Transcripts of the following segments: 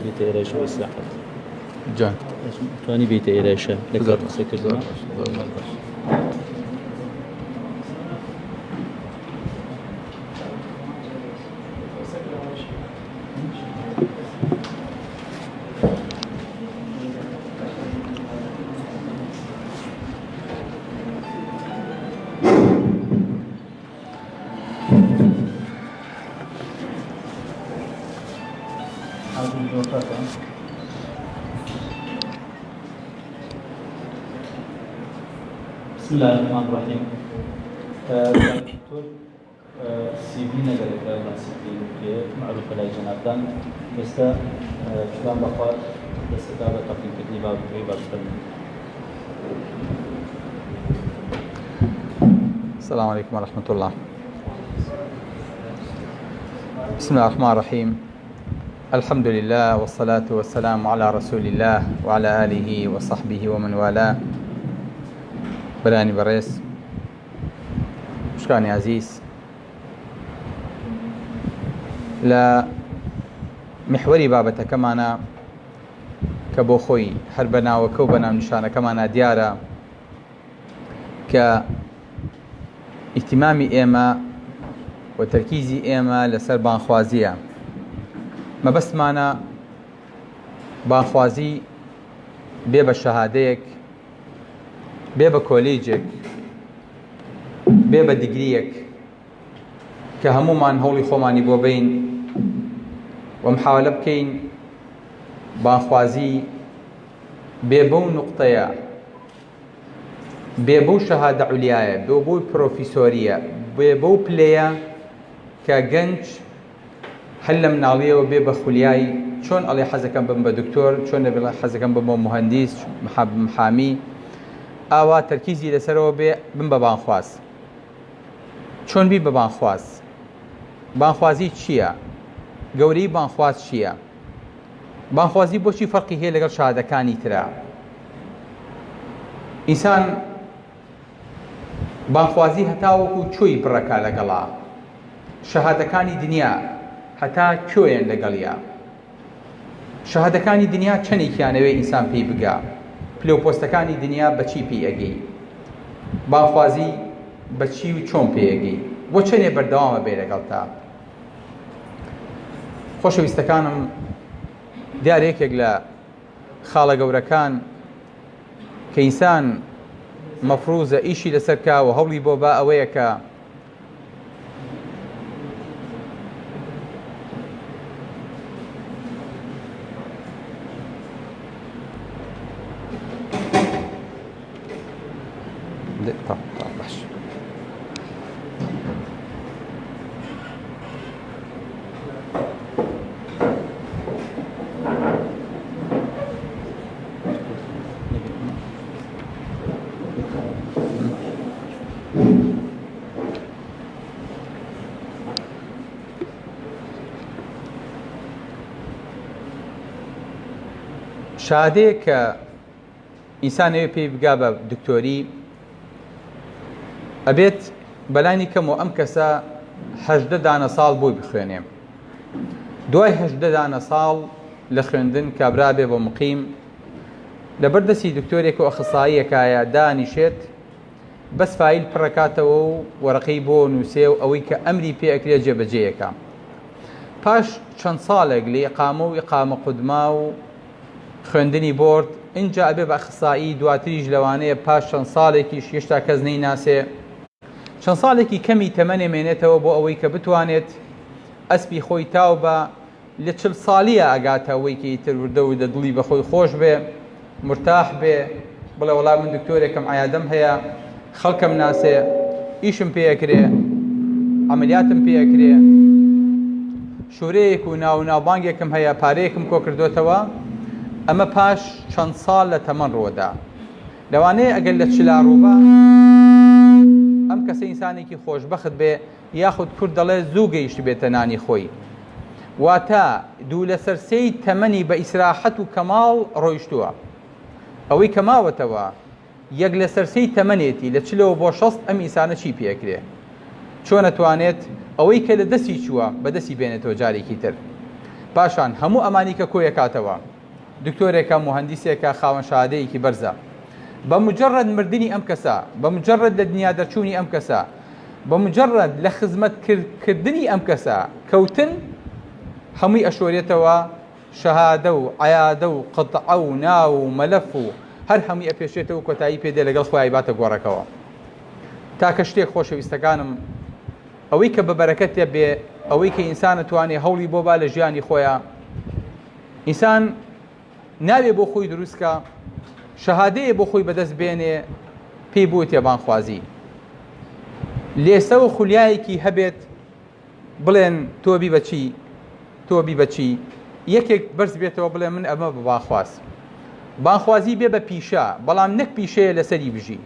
بيت إيريش وإصلاحات جان تواني بيت إيريش لك سكرنا بسم الله الرحمن الرحيم. دكتور CV نقلك مناسبي معروف على جنابان بس شلون بقى بس كتابة تقييم كتيبة وكتيبة السلام عليكم ورحمة الله. بسم الله الرحمن الرحيم. الحمد لله والصلاة والسلام على رسول الله وعلى آله وصحبه ومن والاه. براني بريس مشكاني عزيز لا محوري بابته كمانا كبوخوي حربنا وكوبنا نشانه كمانا ديارة كاهتمامي إيما وتركيزي إيما لسر بانخوازية ما بس معنا بانخوازي بيبا شهاديك بيبا كوليجك بيبا ديجريك كهمومان هولي خوماني بوبين ومحاولة بكين بانخوازي بيبو نقطية بيبو شهادة علياية بيبو بروفيسورية بيبو بليا كجنج هل من عليه وبيبا خلياي شون علي حزكم بمبا دكتور شون علي حزكم بمبا مهندس محامي ئاوا تەرکیزی لەسەرەوە بێ بم بە بانخواز چۆن بی بە بانخواز بانخوازی چییە گەورەی بانخواز چییە بانخوازی بۆچی فەرقی هەیە لەگەڵ شەهادەکانی ترە ئینسان بانخوازی هەتاوەکو چۆی بڕەکە لەگەڵا شەهادەکانی دنیا هەتا کوێیان لەگەڵیە شەهادەکانی دنیا چەندێکیانەوێ ئینسان پێی بگا پلۆپۆستەکانی دنیا بەچی پێی ئەگەی بانخوازی بەچی و چۆن پێی ئەگەی بۆ چەندێ بەردەوامە بێ لەگەڵ تا خۆشەویستەکانم دیارێکێک لە خاڵە گەورەکان کە ئینسان مەفروزە ئیشی لەسەر کا و هەوڵی بۆ با ئەوەیە کە باش شادەیە کە ئینسانەوێ پێی بگا بە دکتۆری ئەبێت بەلانی کەم و ئەم کەسە 18 دانە ساڵ بۆی بخوێنێ دوای 18 دانە ساڵ لە خوێندن کابرا بێ بۆ مقیم لەبەردەستی دکتۆرێک و ئەخساییەکایە دانیشێت بەس فایل پڕەکاتەوە و وەرەقەی بۆ نووسێ و ئەوەی کە ئەمری پێ ئەکرێ جێبەجێیەکە پاش چەند ساڵێک لە ئیقامە و ئیقامە قودما و خوێندنی بۆرد اینجا ئەبێ بە ئەخسایی دواتریش لەوانەیە پاش چەند ساڵێکیش هێشتا کەس نەیناسێ چەند ساڵێکی کەمی تەمەنێ مێنێتەوە بۆ ئەوەی کە بتوانێت ئەسپی خۆی تاو بە لە 40 ساڵیە ئەگاتە ئەوەی کە ئیتر وردە و دڵی بە خۆی خۆش بێ مرتاح بێ بڵێ وەڵام من دکتۆرێکم عیادەم هەیە خەڵکم ناسێ ئیشم پێ ئەکرێ عەمەلیاتم پێ ئەکرێ شوورەیەک و ناوبانگێکم هەیە پارەیەکم کۆ کردوتەوە ئەمە پاش چەند ساڵ لە تەمەن ڕۆدا لەوانەیە ئەگەر لە چلاڕووبە ئەم کەسە ئینسانێکی خۆشبەخت بێ یاخود کورد دەڵێ زوو گەیشت بێتە نانی خۆی واتە دوو لە سەرسەی تەمەنی بە ئیسراحەت و کەماڵ ڕۆیشتووە ئەوەی کە ماوەتەوە یەک لە سەرسەی تەمەنێتی لە 40 بۆ 60 ئەم ئینسانە چی پێکرێ چۆن ئەتوانێت ئەوەی کە لە دەستی چووە بە دەستی بێنێتەوە جارێکی تر پاشان هەموو ئەمانی کە کۆیە کاتەوە دکتۆرێکە مهندسێکە خاوەن شادەیەکی بەرزە بە مجرد مردنی ئەم کەسە بە مجرد لە دنیا دەرچوونی ئەم کەسە بە مجرد لە خزمەتکردنی ئەم کەسە کەوتن هەمووی ئەشۆرێتەوە شەهادە و عەیادە و قەطعە و ناو و مەلەف و هەر هەمووی ئەپێشێتەوە کۆتایی پێدێ لەگەڵ خۆی باتە گۆڕەکەوە تاکە شتێک خۆشەویستەکانم ئەوەی کە بەبەرەکەت بێ ئەوەی کە ئینسان نەتوانێ هەوڵی بۆ با لە ژیانی خۆیان ئینسان ناوێ بۆ خۆی دروستکە شەهادەیە بۆ خۆی بەدەست بێنێ پێی بۆ تێبانخوازی لێسە و خولیایەکی هەبێت بڵێن تۆبی بەچی تۆبی بەچی یەکێک بەرز بێتەوە بڵێ من ئەمە ببانخواز بانخوازی بێ بە پیشە بەڵام نەک پیشەیە لەسەری بژی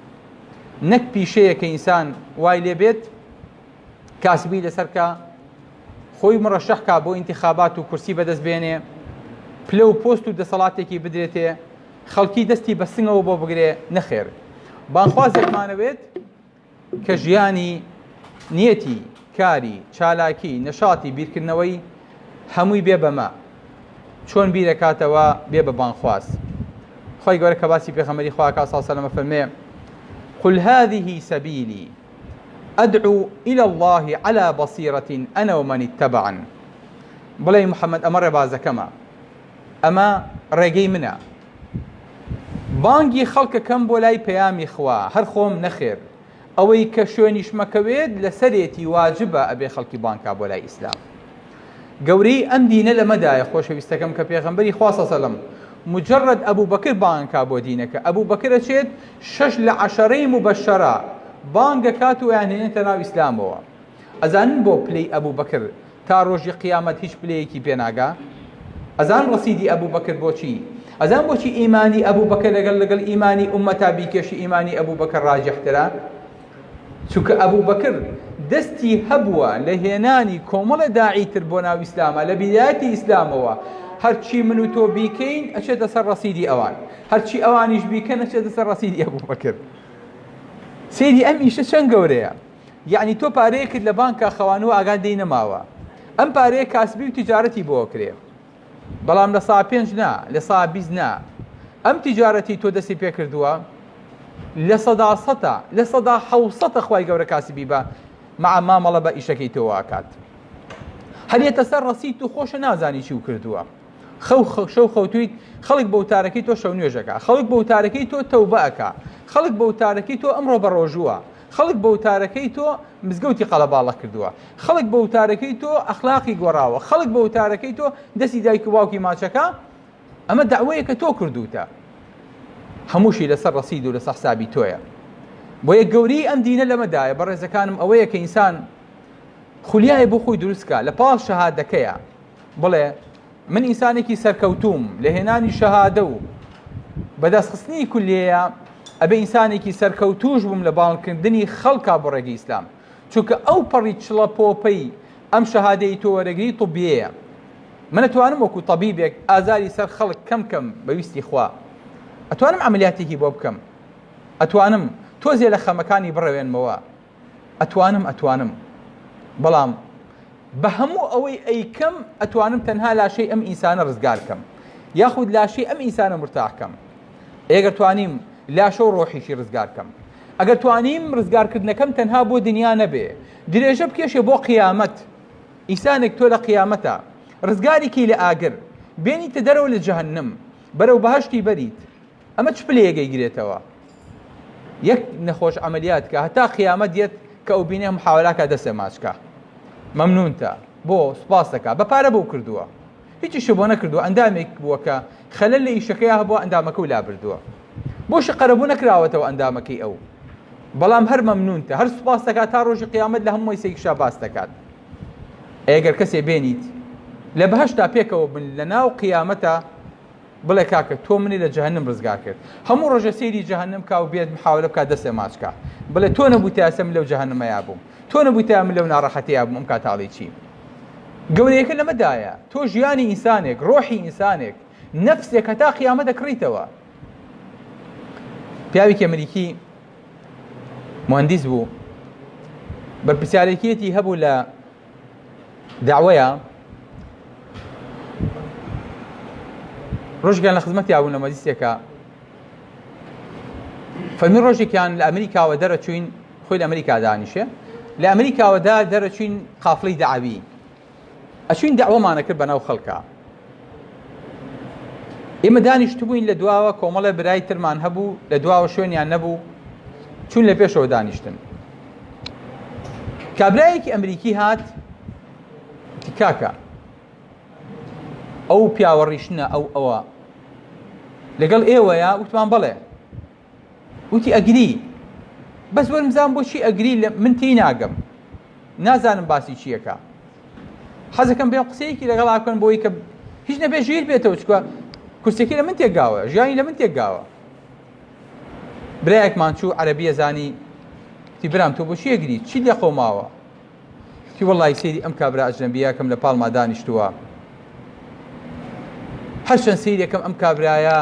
نەک پیشەیە کە ئینسان وای لێ بێت کاسبی لەسەرکە خۆی مڕەشەحکا بۆ ئینتیخابات و کورسی بەدەست بێنێ پلە و پۆست و دەسەڵاتێکی بدرێتێ خەڵکی دەستی بە سنگەوە بۆ بگرێ نەخێر بانخوازێکمانەوێت کە ژیانی نیەتی کاری چالاکی نەشاتی بیرکردنەوەی هەمووی بێ بەمە چۆن بیرەکاتەوە بێ بە بانخواز خۆی گەورە کە باسی پێغەمبەری خوا کە سڵ سەلەمە فەرمێ قل هذه سبيلي أدعو إلى الله على بصيرة أنا ومن اتبعن بڵێ محەممەد ئەمە ڕێبازەکەمە ئەمە ڕێگەی منە بانگی خەڵکەکەم بۆ لای پەیامی خوا هەر خۆم نەخێر ئەوەی کە شوێنیشمەکەوێت لە سەرێتی واجبە ئەبێ خەڵکی بانکا بۆ لای ئیسلام گەورەی ئەم دینە لەمەدایە خۆشەویستەکەم کە پێغەمبەری خوا سەڵ سەلەم مجرد ئەبوو بەکر بانکا بۆ دینەکە ئەبوو بەکر ئەچێت 6 لە 10 مبەشەرە بانگەکات و یانهێنێتە ناو ئیسلامەوە ئەزانن بۆ پلەی ئەبوو بەکر تا ڕۆژی قیامەت هیچ پلەیەکی پێناگا ئەزان ڕەسیدی ئەبوو بەکر بۆچی ئەزان بۆچی ئیمانی ئەبوو بەکر لەگەڵ ئیمانی ئومەتا بیکێشی ئیمانی ئەبوو بەکر ڕاجحترە چونکە ئەبوو بەکر دەستی هەبووە لە هێنانی کۆمەڵە داعیتر بۆ ناو ئیسلامە لە بیدایەتی ئیسلامەوە هەرچی من و تۆ بیکەین ئەچێتە سەر ڕەسیدی ئەوان هەرچی ئەوانیش بیکەن ئەچێتە سەر ڕەسیدی ئەبوو بەکر سێری ئەم ئیشە چەند گەورەیە یعنی تۆ پارەیە کرد لە بانکە خەوانەوە ئاگات دەی نەماوە ئەم پارەیە کاسبی و تیجارەتی بۆ کرێ بەڵام لە سا 5 نا لە سا 20 نا ئەم تیجارەتی تۆ دەستی پێ کردووە لە سەدا سەتە لە سەدا حەوسەتە خوای گەورە کاسبی بە مع مامەڵە بە ئیشەکەی تۆ واکات هەرێتە سەر ڕەسید و خۆشە نازانی چی و کردووە شەو خەوتویت خەڵک بە وتارەکەی تۆ شەو نوێژەکە خەڵک بە وتارەکەی تۆ تەوبەکە خەڵک بە وتارەکەی تۆ ئەمڕۆ بە ڕۆژووە خەڵک بە وتارەکەی تۆ مزگەوتی قەڵەباڵە کردووە خەڵک بە وتارەکەی تۆ ئەخلاقی گۆڕاوە خەڵک بە وتارەکەی تۆ دەستی دایک و باوکی ماچەکە ئەمە داوایە کە تۆ کردوتە هەمووشی لەسەر ڕەسید و لەسەر حسابی تۆیە بۆ یە گەورەی ئەم دینە لەمەدایە بەڕێزەکانم ئەوەیە کە ئینسان خولیایە بۆ خۆی دروستکە لە پاڵ شەهادەکەیە بڵێ من ئینسانێکی سەرکەوتوم لە هێنانی شەهادە و بەدەستخستنی کولیەیە ئەبێ ئینسانێکی سەرکەوتوش بووم لە باڵکردنی خەڵکا بۆ ڕێگەی ئیسلام چونکە ئەو پەڕی چڵە پۆپەی ئەم شەهادەی تۆ وەرەگری طبیەیە من ئەتوانم وەکو طەبیبێک ئازاری سەر خەڵک کەم بەویستی خوا ئەتوانم عەمەلیاتێکی بۆ بکەم ئەتوانم تۆزێ لە خەمەکانی بڕەوێنمەوە ئەتوانم بەڵام بە هەموو ئەوەی ئەیکەم ئەتوانم تەنها لاشەی ئەم ئینسانە ڕزگارکەم یاخود لاشەی ئەم ئینسانە مرتاحکەم ئەگەر توانیم لاشە و ڕۆحیشی ڕزگارکەم ئەگەر توانیم ڕزگارکردنەکەم تەنها بۆ دنیا نەبێ درێژە بکێشێ بۆ قیامەت ئینسانێک تۆ لە قیامەتە ڕزگارێکی لە ئاگر بێنیتە دەرەوە لە جەهەنەم بەرەو بەهەشتی بەریت ئەمە چ پلەیەکەی گرێتەوە یەک نەخۆش عەمەلیات کە هەتا قیامەت دێت کە ئەو بینێ محاوەلاکە دەسێ ماچکە مەمنونتە بۆ سوپاس دەکا بە پارە بۆ کردووە هیچیشی بۆ نەکردووە ئەندامێک بووە کە خەلەل لە ئیشەکەی هەبووە ئەندامەکە و لا بردووە بۆشی قەرەبوو نەکراوەتەوە ئەندامەکەی ئەو بەڵام هەر مەمنونتە هەر سوپاس دەکات تا ڕۆژی قیامەت لە هەمووی سەیکشا باس دەکات ئەگەر کەسێ بێنیت لە بەهەشتا پێکەوە بن لە ناو قیامەتە بڵێ کاکە تۆ منی لە جەهەنەم ڕزگار کرد هەموو ڕۆژە سەیری جەهەنەم کا و بێت محاولە بکات دەسێ ماچکە بڵێ تۆ نەبوویتە ئەسە من لەو جەهەنەمەیا بووم تۆ نەبوویتە من لەو ناڕەحەتەیە بووم ئەم کاتاڵی چی گەورەیەکە لەمەدایە تۆ ژیانی ئینسانێک ڕۆحی ئینسانێک نەفسێک هەتا قیامەت دەکڕیتەوە پیاوێکی ئەمریکی مهندس بوو بەرپرسیارێکیەتی هەبوو لە داوایە ڕۆژگان لە خزمەتی یابوون لە مەجلیسێکە فەرمی ڕۆژێکیان لە ئەمریکاوە دەرەچوین خۆی لە ئەمریکا دانیشێ لە ئەمریکاوەدا دەرەچوین قافڵەی دەعاوی ئەچوین دەعوەمانە کرد بەناو خەڵکە ئێمە دانیشتبووین لە دواوە کۆمەڵە برای ترمان هەبوو لە دواوە شوێنیان نەبوو چون لە پێشەوە دانیشتن کابرایەکی ئەمریکی هات تیکاکە ئەو پیاوەڕیشنە ئەوە لەگەڵ ئێوەیە وتمان بەڵێ وتی ئەگری بەس وەرمزان بۆ چی ئەگری من تی ناگەم نازانم باسی چیەکە حەزەکەم بێ قسەیەکی لەگەڵ ئاکەن بۆی کە هیچ نەبێ ژیر بێتەوە چکە کورسێکی لە من تێکگاوە ژیانی لە من تێکگاوە برایەکمان چوو عەرەبیە زانی تی برام تۆ بۆ چی ئەگری چی لێ خۆماوە تی وەڵڵی سەیری ئەم کابرا ئەجنەبیەکەم لە پاڵما دانیشتووە هەر چەند سەیرێکم ئەم کابرایە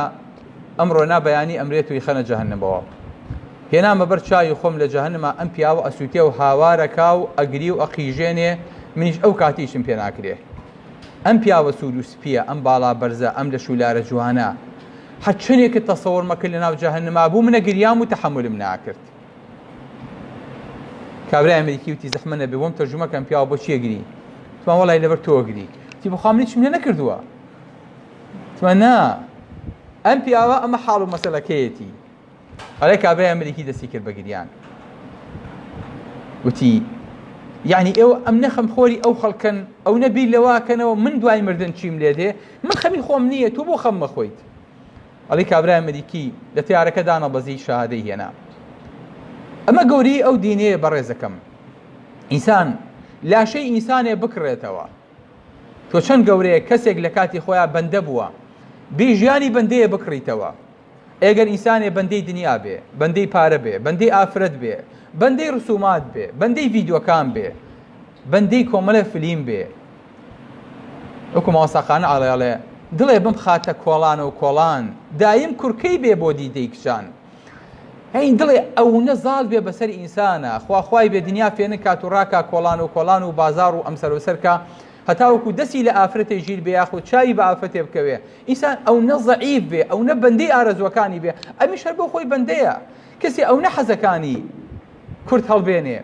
ئەمڕۆ نابەیانی ئەمرێتوی خەنە جەهەنەمەوە هێنامە بەر چاوی خۆم لە جەهەنەما ئەم پیاوە ئەسووتێ و هاوارەکا و ئەگری و ئەقیژێنێ منیش ئەو کاتیشم پێ ناکرێ ئەم پیاوە سوود و سپیە ئەم باڵا بەرزە ئەم لە شولارە جوانە هەر چنێکت تەسەوڕ مەکرد لە ناو جەهەنەما بوو منە گریام و تەحەمولم ناکرد کابرای ئەمریکی وتی زەحمە نەبێ بۆم تەرجومەکەم پیاوە بۆ چی ئەگری تمان وەڵی لەبەر تۆ ئەگری تی بەخوا من هیچم لێ نەکردووە تمان نا ئەم پیاوە ئەمە حاڵ و مەسەلەکەیەتی ئەڵێ کابرای ئەمریکی دەستی کرد بە گریان وتی یعنی ئێوە ئەم نەخەم خۆری ئەو خەڵکن ئەو نەبی لەواکەنەوە من دوای مردن چیم لێ دێ من خەمی خۆم نییە تۆ بۆ خەم مەخۆیت ئەڵێ کابرای ئەمریکی لە تیارەکە دانەبەزی شەهادەی هێنا ئەمە گەوری ئەو دینەیە بەڕێزەکەم ئینسان لاشەی ئینسانێ بکڕێتەوە تۆ چەند گەورەیە کەسێک لە کاتی خۆیان بەندە بووە بێ ژیانی بەندەیە بکڕیتەوە ئەگەر ئینسانێ بەندەی دنیا بێ بەندەی پارە بێ بەندەی ئافرەت بێ بەندەی ڕسومات بێ بەندەی ڤیدیۆکان بێ بەندەی کۆمەڵە فلیم بێ وەکو ماوەساخانە ئاڵێ دڵێ بم خاتە کۆڵان و کۆڵان دایم کورکەی بێ بۆ دیدەی کشان هەین دڵێ ئەو نەزاڵ بێ بەسەر ئینسانە خواخوای بێ دنیا فێنە کات و ڕاکە کۆڵان و بازار و ئەمسەر و سەرکە هەتاوەکو دەستی لە ئافرەتێ ژیر بێ یاخود چاوی بە ئافرەتێ بکەوێ ئینسان ئەو نە زەعیف بێ ئەو نە بەندەی ئارەزوەکانی بێ ئەمیش هەر بۆ خۆی بەندەیە کەسی ئەو نە حەزەکانی کورد هەڵبێنێ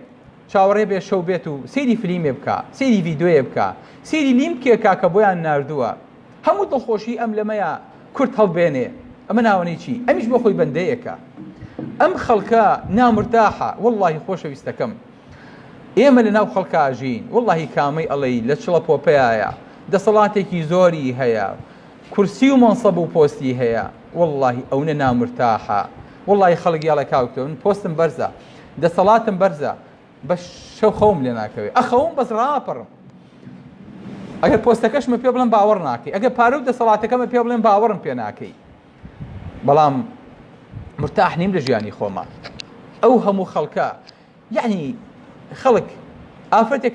چاوەڕێ بێ شەو بێت و سەیری فلیمێ بکە سەیری ڤیدیۆیە بکە سەیری لیم کێکا کە بۆیان ناردووە هەموو دڵخۆشی ئەم لەمەیە کورد هەڵبێنێ ئەمە ناوەنەی چی ئەمیش بۆ خۆی بەندەیەکە ئەم خەڵکە نامرتاحە وەڵڵاهی خۆشەویستەکەم ئێمە لە ناو خەڵکە ئاژین وەڵڵاهی کامەی ئەڵەی لە چڵە پۆپەیایە دەسەڵاتێکی زۆری هەیە کورسی و مەنسەب و پۆستی هەیە وەڵڵاهی ئەوە نامرتاحە وەڵڵاهی خەڵکی ئەڵە کاوتەوە من پۆستم بەرزە دەسەڵاتم بەرزە بە شەو خەوم لێ ناکەوێ ئەخەوم بەس ڕاپەڕم ئەگەر پۆستەکەشمە پێ بڵێم باوەڕ ناکەی ئەگەر پارە و دەسەڵاتەکەمە پێ بڵێم باوەڕم پێ ناکەی بەڵام مرتاح نیم لە ژیانی خۆمان ئەو هەموو خەڵکە یعنی خەڵک ئافرەتێک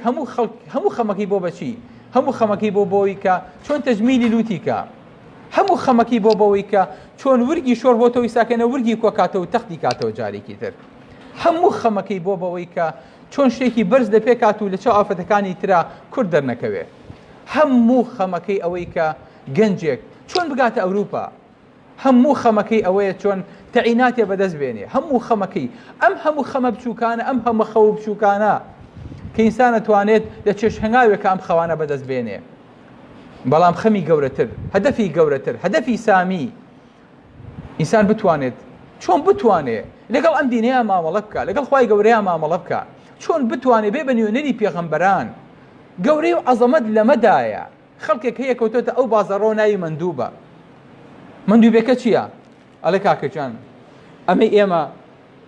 هەموو خەمەکەی بۆ بەچی هەموو خەمەکەی بۆ بۆی کە چۆن تەجمیلی لوتی کە هەموو خەمەکەی بۆ بەوەی کە چۆن ورگی شۆر بۆ تۆی ساکەنە ورگی کۆکاتەوە تەختی کاتەوە جارێکی تر هەموو خەمەکەی بۆ بەوەی کە چۆن شتێکی بەرز لە پێ کات و لە چاو ئافرەتەکانی ترا کورد دەرنەکەوێ هەموو خەمەکەی ئەوەی کە گەنجێک چۆن بگاتە ئەوروپا هەموو خەمەکەی ئەوەیە چۆن تەعیناتێ بەدەست بێنێ هەموو خەمەکەی ئەم هەموو خەمە بچووکانە ئەم هەموو خەو بچووکانە کە ئینسان دەتوانێت لە چێش هەنگاوێک ئەم خەوانە بەدەست بێنێ بەڵام خەمی گەورەتر هەدەفی گەورەتر هەدەفی سامی ئینسان بتوانێت چۆن بتوانێت لەگەڵ ئەم دینەیە مامەڵە بکە لەگەڵ خوای گەورەیە مامەڵە بکە چۆن بتوانێت بێ بە نوێنەری پێغەمبەران گەورەی و عەزەمەت لەمەدایە خەڵکێک هەیە کەوتۆتە ئەو بازاڕۆ ناوی مندوبە مندوبێکە چییە؟ ئەڵێ کاکەجان ئەمەی ئێمە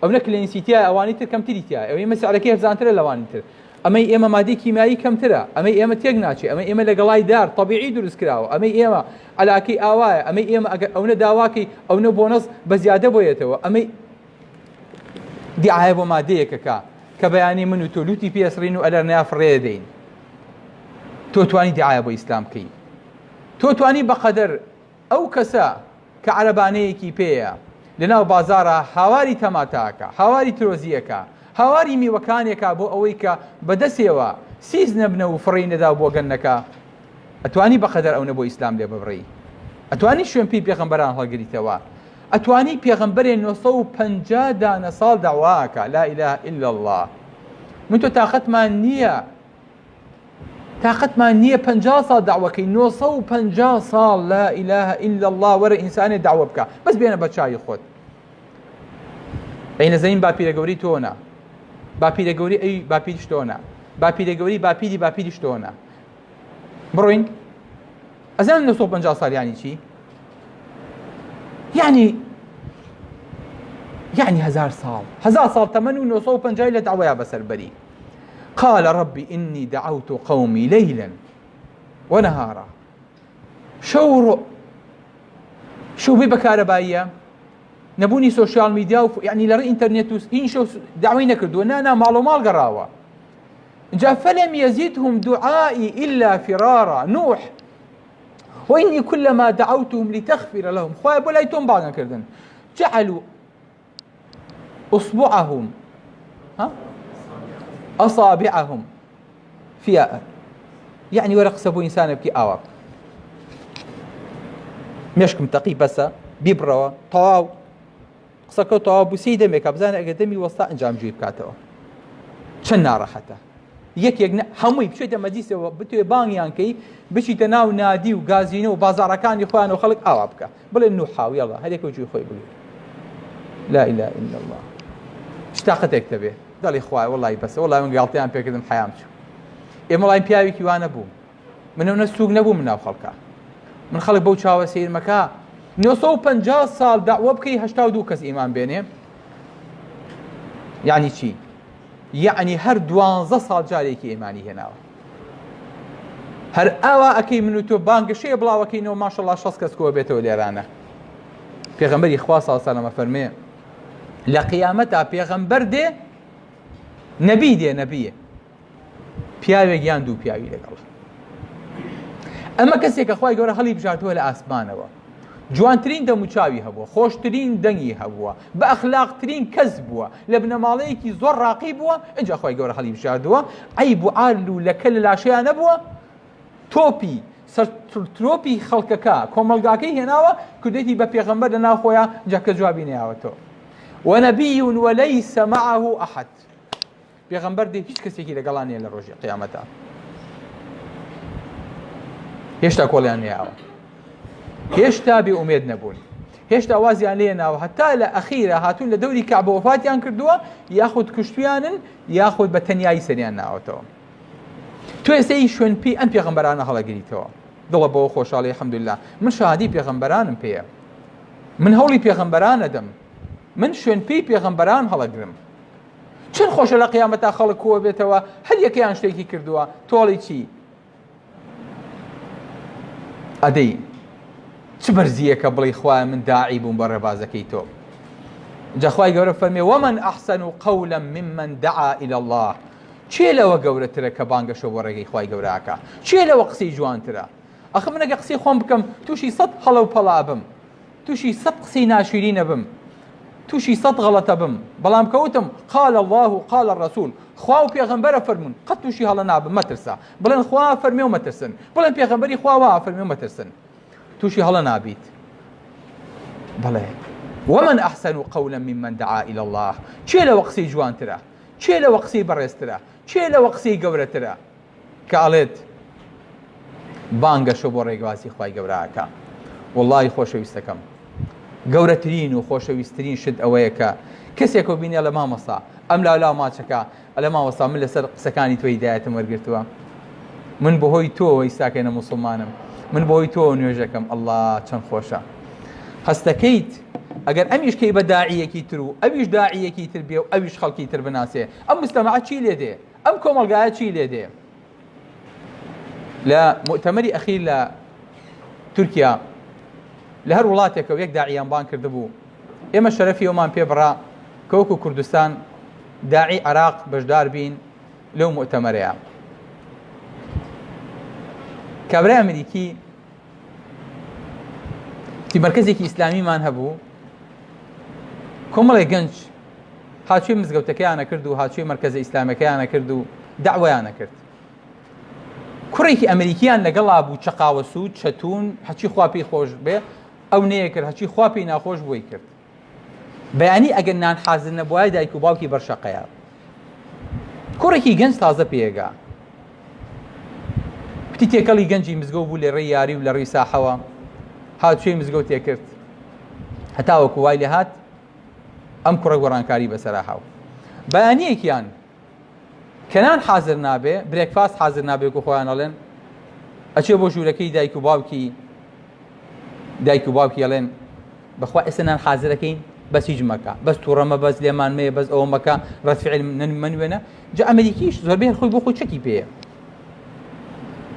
ئەو نەک لە ئینسیتیای ئەوانی تر کەمتری تایە ئەوەی ئێمە سعرەکەی هەرزانترە لەوانی تر ئەمەی ئێمە مادەی کیمیایی کەمترە ئەمەی ئێمە تێک ناچێ ئەمەی ئێمە لە گەڵای دار طەبیعی دروست کراوە ئەمەی ئێمە عەلاکەی ئاوایە ئەمەی ئێمە ئەگەر ئەوە داواکەی ئەوە بۆنەس بە زیادە بۆیێتەوە ئەمەی دیعایە بۆ مادەیەکەکە کە بەیانی من و تۆ لوتی پێسڕین و ئەلەر نافڕێ دەین تۆ توانی دیعایە بۆ ئیسلام بکەی تۆ توانی بەقەدەر ئەو کەسە کە عەرەبانەیەکی پێیە لەناو بازارە هاواری تەماتاکە هاواری ترۆزیەکە هاواری میوەکانێکە بۆ ئەوەی کە بەدەستێەوە سیز نەبنە و فڕی نەدا بۆ گەنەکە ئەتوانی بەقەدەر ئەوە بۆ ئیسلام لێ ببڕی ئەتوانی شوێن پێی پێغەمبەران هەڵگریتەوە، ئەتوانی پێغەمبەرێ 950 دانە ساڵ داواکە لا إله إلا الله. من تۆ تااقەتمان نییە 50 ساڵ داواکەی 950 ساڵ لا إله إلا الله وەرە ئینسانێ داوا بکە بەس بێنە بە چاوی خۆت. ئەی نەزەین باپیرە گەوری تۆنە، باپیرە گەوری ئەی باپیریش تۆنە، باپیرە گەوری باپیریش تۆنە. بڕۆین ئەزانم 950 ساڵ یانی چی؟ یعنی 1000 ساڵ تەمەن و 950 لە داوایە بەسەربەری. قال ربي إني دعوت قومي ليلا ونهارا. شو بێ بەکارەباییە نەبوونی سوشیال میدیا و یعنی لەڕێی ئینتەرنێت و هین شەو داوای نەکردووە، نانا ماڵ و ماڵ گەڕاوە. جا فلم يزدهم دعائي إلا فرارا. نوح وإني كلما دعوتهم لتغفر لهم خوای بۆ لای تۆم باڵ نەکردن جعلوا أصبعهم أصابعهم في يعني وەرە قسە بۆ ئینسانە بکە ئاوا مێشکم تەقی بەسە بیبڕەوە تەواو قسەکە تەواو بوو سێی دەمێکە بزانە ئەگەر دەمی وەستا ئەنجام جوێ بکاتەوە. چەند ناڕەحەتە یەکێک هەمووی بچێتە مەجلیسەوە بتوێ بانگیانکەی بچیتە ناو نادی و گازینە و بازاڕەکانی خۆیان و خەڵک ئاوا بکە بڵێ نوحاوی ئەڵڵا هەرێک جوێی خۆی بگێ لا إله إلا الله. شتاقەتێک دەبێ دەڵی خوای وەڵی بەسە وەڵی من گاڵتەیان پێکردم حەیام چوو. ئێمە وڵی پیاوێکی وانە بوو منە سووک نەبوو من ناو خەڵکە من خەڵک بەو چاوە سیرمەکە 950 ساڵ داوا بکەی 82 کەس ئیمان بێنێ. یعنی چی؟ یعنی هەر 12 ساڵ جارێکی ئیمانی هێناوە. هەر ئاوا ئەکەی من و تۆ بانگەشەیە بڵاوەکەینەوە ماشەڵڵا 6 کەس کۆ بێتەوە لێرانە. پێغەمبەری خوا ساڵ سەلەمە فەرمێ لە قیامەتا پێغەمبەر دێ نەبی دێ نەبیە پیاوێک یان دوو پیاوی لەگەڵ. ئەمە کەسێکە خوای گەورە هەڵی بژاردووە لە ئاسمانەوە، جوانترین دەموچاوی هەبووە، خۆشترین دەنگی هەبووە، بە ئەخلاقترین کەس بووە، لە بنەماڵەیەکی زۆر ڕاقی بووە. ئەجا خوای گەورە هەڵی بژاردووە عەیب و عال و لەکە لە لاشەیان نەبووە، تۆپی سەرترۆپی خەڵکەکە کۆمەلگاکەی هێناوە کردێتی بە پێغەمبەر لە ناو خۆیان جاکە جوابی نەیاوەتەوە. وەنەبی وەلەیسە مەعەهو ئەحەد. پێغەمبەر دێ هیچ کەسێکی لەگەڵان نییە لە ڕۆژی قیامەتە. هێشتا کۆڵیان نێیاوە، هێشتا بێئومێد نەبوون، هێشتا وازیان لێ ناوە هەتا لە ئەخیرە هاتوون لە دەوری کەعبە وەفاتیان کردووە یاخود کوشتویانن یاخود بە تەنیایی سەریان ناوەتەوە. تۆ ئێستای شوێن پێی ئەم پێغەمبەرانە هەڵەگریتەوە دڵە بەوە خۆشحاڵی الحەمدولله. من شاهادی پێغەمبەرانم پێیە، من هەوڵی پێغەمبەرانە دەم، من شوێن پێی پێغەمبەران هەڵەگرم. چەند خۆشە لە قیامەتا خەڵک کۆ بێتەوە هەر یەکەیان شتێکی کردووە تۆڵی چی ئەدەی چ بەرزیەکە بڵی خوای من داعی بووم بە ڕێبازەکەی تۆ. جا خوای گەورە فەرمێ وەمەن ئەحسەن قەولا ممن دعا إلى الله. چێ لەوە گەورەترە کە بانگەشە بۆ ڕێگەی خوای گەورەکە؟ چێ لەوە قسەی جوانترە؟ ئەخە من ئەگە قسەی خۆم بکەم تووشی 100 هەڵە و پەڵا بم، تووشی 100 قسەی ناشیرینە بم، تووشی 100 غەڵەتە بم، بەڵام کەوتم قال الله و قال الرسول خوا و پێغەمبەرە فەرمون قەت تووشی هەڵە نابم مەترسە. بڵێن خوا فەرمێ و مەترسن، بڵێن پێغەمبەری خوا وا فەرمێ و مەترسن، تووشی هەڵە نابیت. بەڵێ ومن ئەحسەن قەولا ممن دعا إلى الله. چێ لەوە قسەی جوانترە؟ چێ لەوە قسەی بەڕێزترە؟ چێ لەوە قسەی گەورەترە کە ئەڵێت بانگەشە بۆ ڕێگەوازی خوای گەورەکە؟ وەڵڵاهی خۆشەویستەکەم گەورەترین و خۆشەویستترین شت ئەوەیە کە کەسێکە بینێ لە مامەسا ئەم لالا ماچەکە ئەلە ماوەسا من لەسەر قسەکانی تۆی هیدایەتم وەرگرتووە، من بەهۆی تۆ ئێستاکەینە موسڵمانم، من بەهۆی تۆ نوێژەکەم. ئەڵڵا چەند خۆشە هەستەکەیت ئەگەر ئەمیش کەی بە داعیەکی تر و ئەویش داعیەکی تر بێ و ئەویش خەڵکی تر بناسێ، ئەم مجتەمەعە چی لێ دێ؟ ئەم کۆمەڵگایە چی لێ دێ؟ لە مؤتەمەری ئەخیر لە تورکیا لە هەر وڵاتێکەوە یەک داعیانبان کردبوو، ئێمە شەرەفی ئەومان پێ بڕا کە وەکو کوردستان داعی عێراق بەشدار بین لەو مؤتەمەرەیە. کابرای ئەمریکی مرکزێکی ئیسلامیمان هەبوو، کۆمەڵێک گەنج هاچووی مزگەوتەکەیانە کرد و هاچووی مرکزە ئیسلامەکەیانە کرد و داوایانە کرد. کوڕێکی ئەمریکیان لەگەڵا بوو چەقاوە سوود چەتون هەچی خوا پێی خۆش بێ ئەو نەیە کرد هەچی خوا پێی ناخۆش بۆی کرد بەیانی ئەگەر نان حازر نەبووای دایک و باوکی بەرشەقەیە کوڕێکی گەنج تازە پێگا پتی تێکەڵی گەنجی مزگەوت بوو لە ڕێی یاری و لە ڕێی ساحەوە هاتوێی مزگەوت تێکرد هەتاوەکو وای لێ هات ئەم کوڕە گۆڕانکاری بەسەرا هاو بەیانیەکیان کەنان حازر نابێ برێکفاست حازر نابێ و خۆیان ئەڵێن ئەچێ بۆ ژوورەکەی دایک و باوکی ئەڵێن بەخوا ئێستا نان حازرەکەین بەس هیچ مەکە بەس تووڕەمە بەس لێمان مەیە بەس ئەوە مەکە ڕەتفعیل منوێنە جا ئەمریکیش زۆربەی خۆی بۆ خۆی چەکی پێیە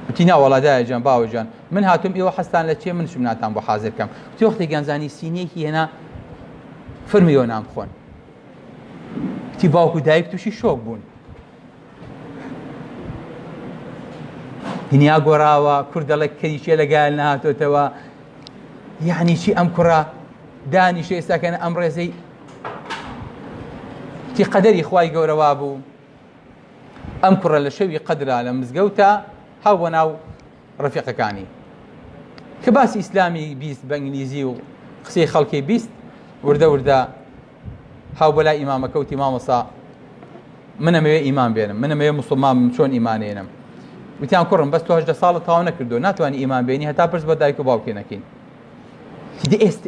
وتی ناوەڵادایە جان باوەجان من هاتووم ئێوە حەستان لە چێ من ناتان بۆ حازر بکەم وتی وەختێک گیانزانی سینەیەکی هێنا فەرمیەوە نام بخۆن وتی باوک و دایک تووشی شۆک بوون دنیا گۆڕاوە کوور دەڵێ کەریچێ لەگایل نهاتۆتەوە یعنی چی ئەم کوڕە دانیشە ئێستاکەنە ئەم ڕێزەی تی قەدەری خوای گەورەوا بوو ئەم کوڕە لە شەوی قەدرا لە مزگەوتە هاو بۆ ناو ڕەفیقەکانی کە باسی ئیسلامی بیست بە ئینگلیزی و قسەی خەڵکی بیست وردە هاو بەلای ئیمامەکەوتی مامۆستا منەمەوێ ئیمان بێنم منەمەوێ موسڵمان چۆن ئیمانێنم وتیان کوڕم بەس تۆ 18 ساڵە تاوا نەکردو ناتوانانی ئیمان بێنی هەتا پرس بە دایک و باوکێ نەکەین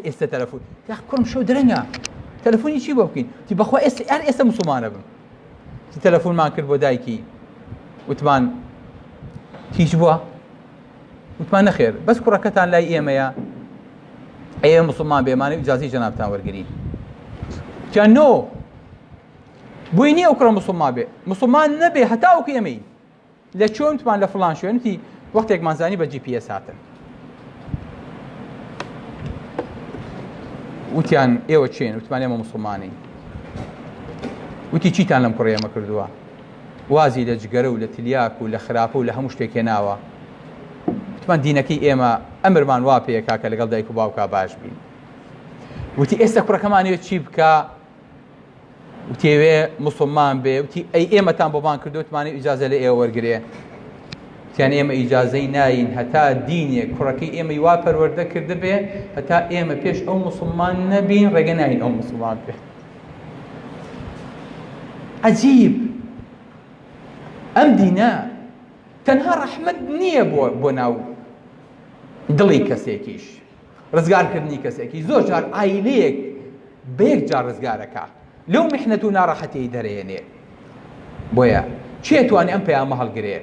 ئێستا تەلەفۆن یاخ کوڕم شەو درەنگە تەلەفۆنی چی بۆ بکەین تی بەخوا ئێستا موسڵمانە بم تی تەلەفۆنمان کرد بۆ دایکی وتمان هیچ بووە وتمان نەخێر بەس کوڕەکەتان لای ئێمەیە ئێمە موسڵمان بێمانە ئیجازەی جەنابتان وەرگری جان نۆ بووی نییە ئەو کوڕە موسڵمان بێ موسڵمان نەبێ هەتا وەکو ئێمەی لە چۆن وتمان لە فڵان شوێنتی وەختێکمانزانی بە GPS هاتن وتیان ئێوە چێن وتمان ئێمە موسڵمانین وتی چیتان لەم کوڕە ئێمە کردووە وازی لە جگەرە و لە تلیاک و لە خراپە و لە هەموو شتێک هێناوە وتمان دینەکەی ئێمە ئەمرمان وا پێیەکا کە لەگەڵ دایک و باوکا باش بین وتی ئێستا کوڕەکەمانەوێت چی بکە وتێوێ موسڵمان بێ وتی ئەی ئێمەتان بۆمان کردو وتمانێ ئیجازە لە ئێوە وەرگێ وتیان ئێمە ئیجازەی ناین هەتا دینێک کوڕەکەی ئێمەی وا پەروەردە کرده بێ هەتا ئێمە پێش ئەو موسڵمان نەبین ڕێگە ناین ئەو موسڵمان بێ عەجیب ئەم دینە تەنها ڕەحمەت نییە بۆ ناو دڵی کەسێکیش ڕزگارکردنی کەسێکی زۆر جار ئایلەیەک بەیەک جار ڕزگارەکە لەو میحنەت و ناڕەحەتەی دەرێنێ بۆیە چێتوانێ ئەم پەیامە هەڵگرێ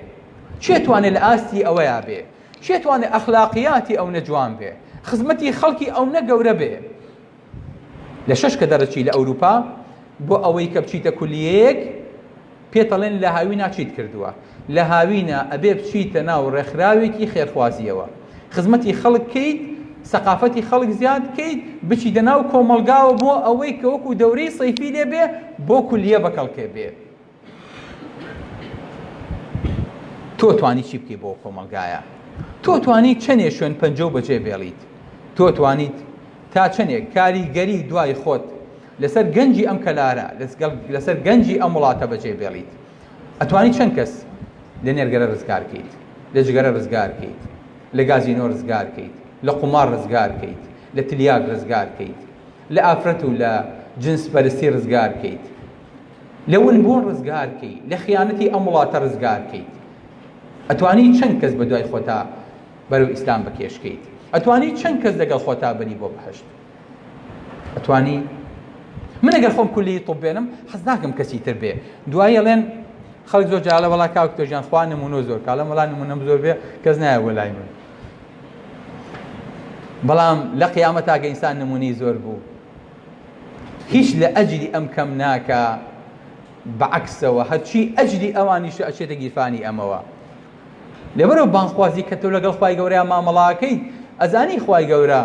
چێتوانێ لە ئاستی ئەوەیە بێ چێتوانێ ئەخلاقیاتی ئەو نەجوان بێ خزمەتی خەڵکی ئەو نەگەورە بێ لە شەش کە دەرەچی لە ئەوروپا بۆ ئەوەی کە بچیتە کولیەیەک پێتەڵێن لە هاوینا چیت کردووە لە هاوینە ئەبێ بچیتە ناو ڕێکخراوێکی خێرخوازیەوە خزمەتی خەڵک کەیت سەقافەتی خەڵک زیاد بکەیت بچیتە ناو کۆمەلگاوە بۆ ئەوەی کە وەکو دەورەی سەیفی لێ بێ بۆ کولیە بەکەڵکێ بێ تۆ توانی چی بکەی بۆ کۆمەلگایە تۆ توانی چەندێ شوێن پەنجە و بەجێ بێڵیت تۆ توانیت تا چەندێک کاریگەری دوای خۆت لەسەر گەنجی ئەم کەلارە لەسەر گەنجی ئەم وڵاتە بەجێ بێڵیت ئەتوانی چەند کەس لە نێرگەرە ڕزگارکەیت لە جگەرە ڕزگارکەیت لە گازینۆ ڕزگارکەیت لە قومار ڕزگارکەیت لە تلیاک ڕزگارکەیت لە ئافرەت و لە جنس پەرستی ڕزگارکەیت لە ونبوون ڕزگارکەیت لە خیانەتی ئەم وڵاتە ڕزگارکەیت ئەتوانی چەند کەس بە دوای خۆتا بەرەو ئیسلام بەکێشکەیت ئەتوانی چەند کەس لەگەڵ خۆتا بەری بۆ بەهەشت ئەتوانی من ئەگەر خۆم کولی تۆب بێنم حەز ناکەم کەسی تر بێ دوایی ئەڵێن خەڵک زۆر جاڵە وەڵا کاک تۆژیان خوا نمونە زۆر کاڵە وەڵا نمونەم زۆر بێ کەس نایە وەلای من بەڵام لە قیامەتا کە ئینسان نمونەی زۆر بوو هیچ لە ئەجری ئەم کەم ناکە بەعەکسەوە هەرچی ئەجری ئەوانیش ئەچێتە گیرفانی ئەمەوە لێبەرەوە بانخوازی کە تۆ لەگەڵ خوای گەورەیان مامەڵاکەیت ئەزانی خوای گەورە